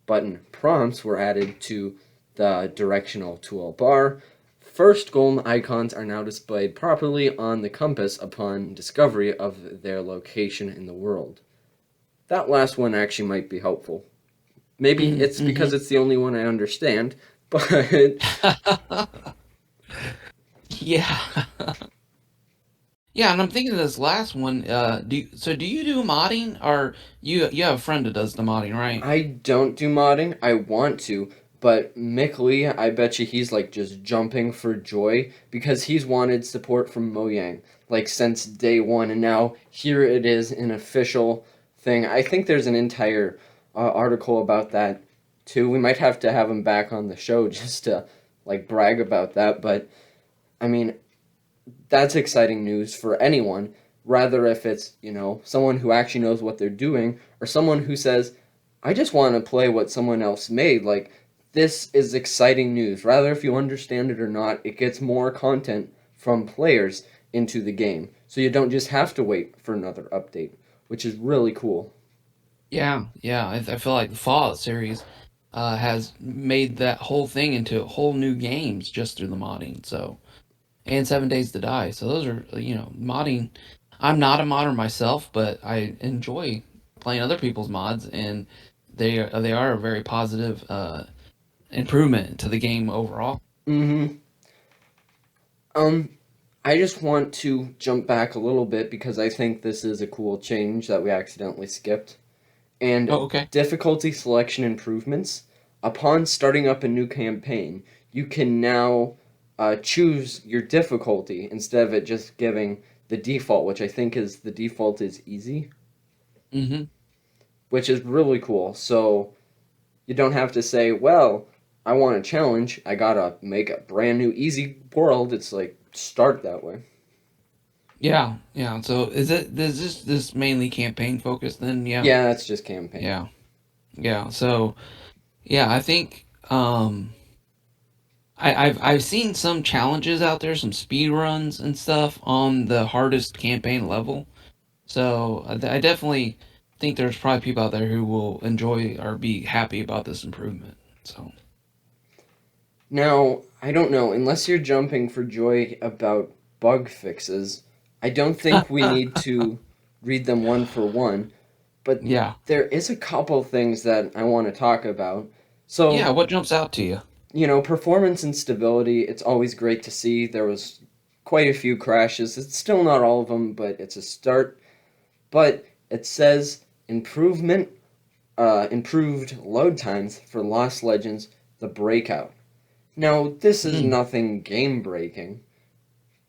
Button prompts were added to the directional toolbar. First golem icons are now displayed properly on the compass upon discovery of their location in the world. That last one actually might be helpful. Maybe it's because Mm-hmm. it's the only one I understand, but Yeah. Yeah, and I'm thinking of this last one. Do you do modding, or you have a friend that does the modding, right? I don't do modding. I want to, but Mick Lee, I bet you he's like just jumping for joy because he's wanted support from Mojang like since day one, and now here it is, an official thing. I think there's an entire article about that too. We might have to have him back on the show just to like brag about that, but I mean, that's exciting news for anyone, rather if it's, someone who actually knows what they're doing or someone who says, I just want to play what someone else made. Like, this is exciting news. Rather, if you understand it or not, it gets more content from players into the game. So you don't just have to wait for another update, which is really cool. Yeah, yeah. I feel like the Fallout series has made that whole thing into whole new games just through the modding. So, and 7 Days to Die. So those are modding. I'm not a modder myself, but I enjoy playing other people's mods, and they are a very positive improvement to the game overall. Mm-hmm. Um, I just want to jump back a little bit because I think this is a cool change that we accidentally skipped. And Oh, okay. difficulty selection improvements. Upon starting up a new campaign, you can now choose your difficulty instead of it just giving the default, which I think is the default is easy, Mm-hmm. which is really cool. So you don't have to say, well, I want a challenge. I gotta make a brand new easy world. It's like start that way. Yeah, yeah. So is this mainly campaign focused then? Yeah. Yeah, that's just campaign. Yeah. Yeah. So yeah, I think I've seen some challenges out there, some speed runs and stuff on the hardest campaign level. So I definitely think there's probably people out there who will enjoy or be happy about this improvement. So Now, I don't know, unless you're jumping for joy about bug fixes, I don't think we need to read them one for one, but yeah. there is a couple things that I want to talk about. Yeah, So, what jumps out to you? performance and stability, it's always great to see. There was quite a few crashes. It's still not all of them, but it's a start. But it says improved load times for Lost Legends: The Breakout. Now, this is Hmm. nothing game breaking,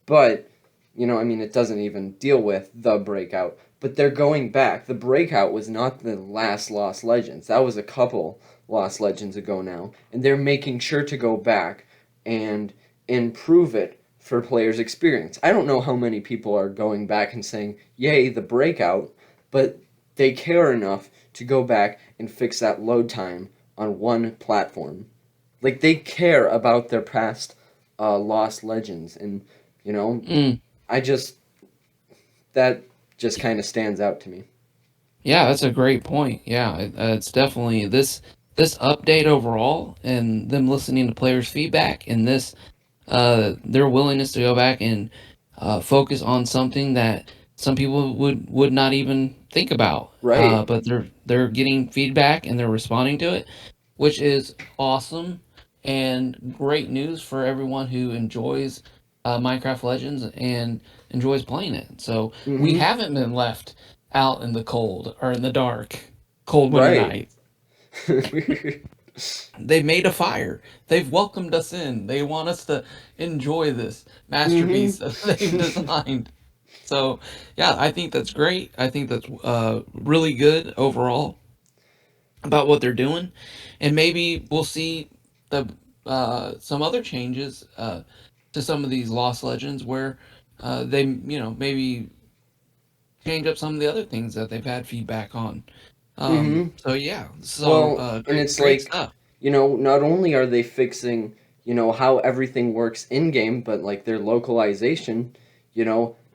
but I mean, it doesn't even deal with the breakout, but they're going back. The breakout was not the last Lost Legends. That was a couple Lost Legends ago now, and they're making sure to go back and improve it for players' experience. I don't know how many people are going back and saying, "Yay, the breakout," but they care enough to go back and fix that load time on one platform. Like they care about their past Lost Legends, and you know, Mm. I just that just kind of stands out to me. Yeah, that's a great point. Yeah, it's definitely this update overall, and them listening to players' feedback, and this their willingness to go back and focus on something that some people would not even think about. Right. But they're getting feedback and they're responding to it, which is awesome and great news for everyone who enjoys Minecraft Legends and enjoys playing it. So we Mm-hmm. haven't been left out in the cold or in the dark, cold winter Right. night. They made a fire. They've welcomed us in. They want us to enjoy this Mm-hmm. masterpiece that they've designed. So, yeah, I think that's great. I think that's really good overall about what they're doing, and maybe we'll see the some other changes to some of these lost legends where they maybe change up some of the other things that they've had feedback on. Mm-hmm. So yeah, some Well, and it's great like, stuff. not only are they fixing, how everything works in game, but like their localization,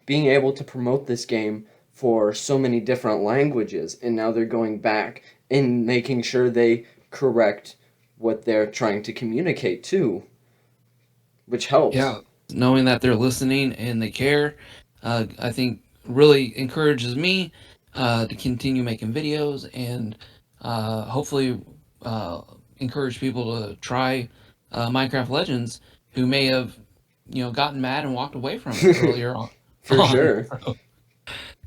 being able to promote this game for so many different languages, and now they're going back and making sure they correct what they're trying to communicate too, which helps. Yeah, knowing that they're listening and they care, I think really encourages me to continue making videos and hopefully uh, encourage people to try Minecraft Legends who may have gotten mad and walked away from it earlier on. For sure. So,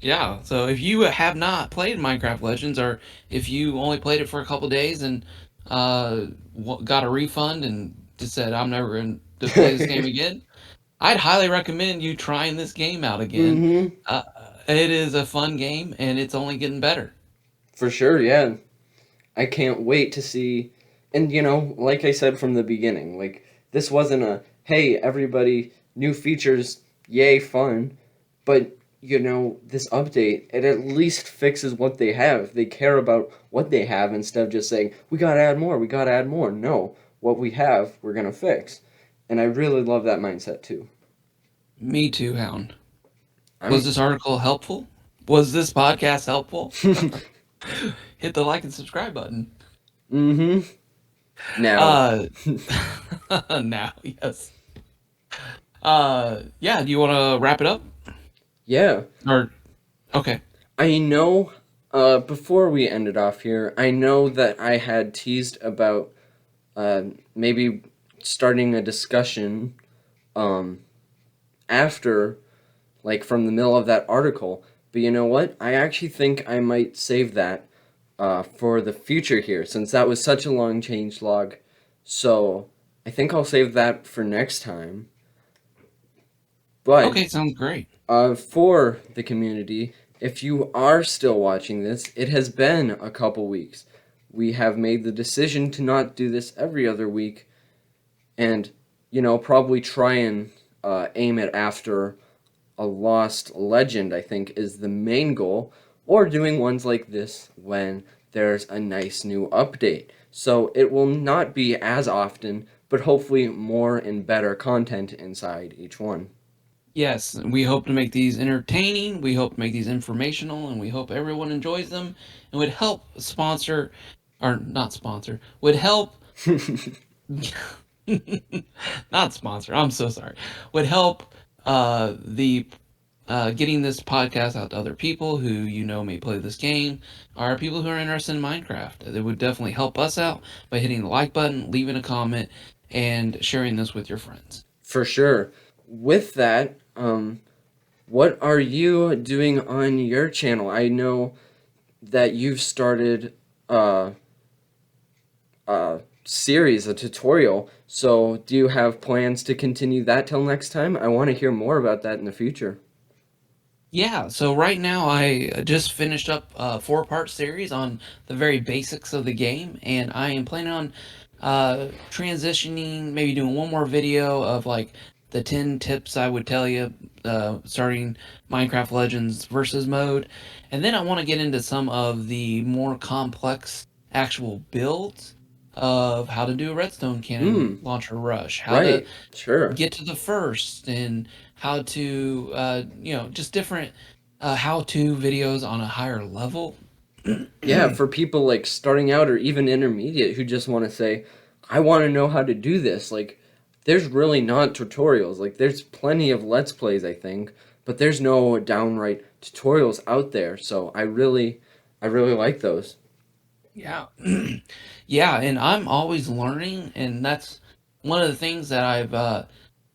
yeah, so if you have not played Minecraft Legends, or if you only played it for a couple days and got a refund and just said I'm never going to play this game again, I'd highly recommend you trying this game out again. Mm-hmm. Uh, it is a fun game, and it's only getting better. For sure, yeah. I can't wait to see. And, like I said from the beginning, like, this wasn't a, hey, everybody, new features, yay, fun. But, this update, it at least fixes what they have. They care about what they have instead of just saying, we gotta add more, we gotta add more. No, what we have, we're gonna fix. And I really love that mindset too. Me too, Hound. Was I'm. this article helpful? Was this podcast helpful? Hit the like and subscribe button. Mm-hmm. Now. Uh, now, yes. Yeah. Do you want to wrap it up? Yeah. Or okay. I know, before we ended off here, I know that I had teased about uh, maybe starting a discussion um, after, like, from the middle of that article. But you know what? I actually think I might save that for the future here, since that was such a long change log. So I think I'll save that for next time. But Okay, sounds great. for the community, if you are still watching this, it has been a couple weeks. We have made the decision to not do this every other week, and probably try and aim it after a lost legend. I think is the main goal, or doing ones like this when there's a nice new update. So it will not be as often, but hopefully more and better content inside each one. Yes, we hope to make these entertaining. We hope to make these informational, and we hope everyone enjoys them. And would help sponsor, or not sponsor, would help not sponsor. I'm so sorry. Would help the getting this podcast out to other people who may play this game, or people who are interested in Minecraft. It would definitely help us out by hitting the like button, leaving a comment, and sharing this with your friends. For sure. With that, what are you doing on your channel? I know that you've started uh, series, a tutorial. So, do you have plans to continue that till next time? I want to hear more about that in the future. Yeah, so right now I just finished up a four-part series on the very basics of the game, and I am planning on transitioning, maybe doing one more video of like the 10 tips I would tell you starting Minecraft Legends versus mode. And then I want to get into some of the more complex actual builds of how to do a redstone cannon Hmm, launcher rush, how to right, sure. get to the first, and how to just different how-to videos on a higher level. Yeah, for people like starting out or even intermediate who just want to say, I want to know how to do this. Like, there's really not tutorials. Like, there's plenty of Let's Plays, I think, but there's no downright tutorials out there. So I really like those. Yeah. Yeah, and I'm always learning, and that's one of the things that I've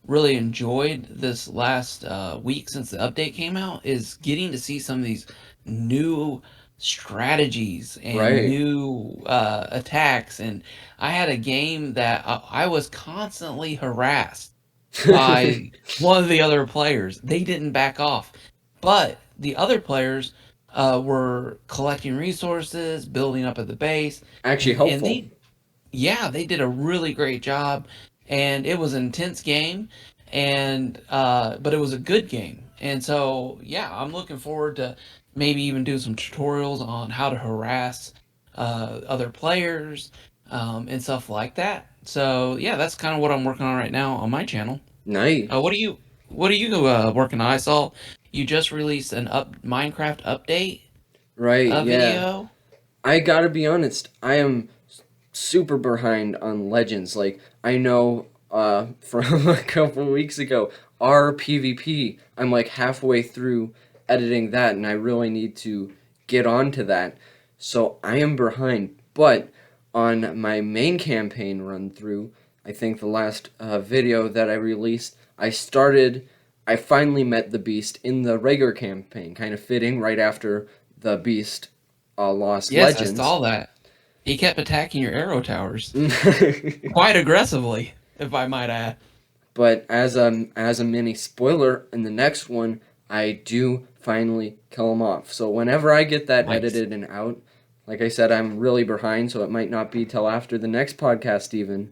really enjoyed this last week since the update came out is getting to see some of these new strategies and Right. new attacks. And I had a game that I was constantly harassed by one of the other players. They didn't back off, but the other players were collecting resources, building up at the base, Actually and helpful. they did a really great job. And it was an intense game, and but it was a good game. And so yeah, I'm looking forward to maybe even do some tutorials on how to harass other players and stuff like that. So yeah, that's kind of what I'm working on right now on my channel. Uh, Nice. what are you what are you working on? I saw you just released an Minecraft update Right, yeah. video. I gotta be honest, I am super behind on Legends. Like, I know from a couple weeks ago, our PvP, I'm like halfway through editing that, and I really need to get onto that. So I am behind. But on my main campaign run through, I think the last video that I released, I finally met the Beast in the regular campaign, kind of fitting right after the Beast lost Yes, I Legends. saw that. He kept attacking your arrow towers quite aggressively, if I might add. But as a mini spoiler, in the next one, I do finally kill him off. So whenever I get that Nice. edited and out, like I said, I'm really behind, so it might not be till after the next podcast even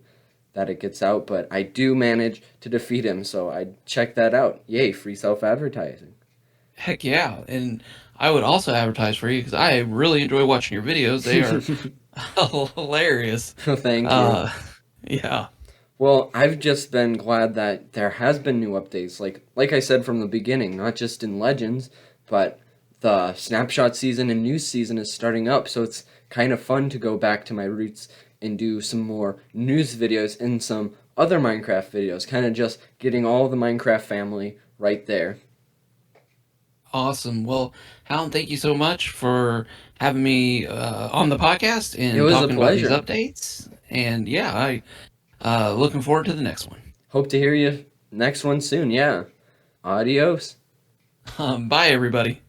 that it gets out. But I do manage to defeat him, so I check that out. Yay, free self advertising. Heck yeah. And I would also advertise for you because I really enjoy watching your videos. They are hilarious. Thank you. Uh, yeah. Well, I've just been glad that there has been new updates. Like I said from the beginning, not just in Legends, but the snapshot season and news season is starting up, so it's kind of fun to go back to my roots and do some more news videos and some other Minecraft videos, kind of just getting all the Minecraft family right there. Awesome. Well, Alan, thank you so much for having me on the podcast It and was a talking about these pleasure. updates. And yeah, I looking forward to the next one. Hope to hear you next one soon. Yeah. Adios. Bye, everybody.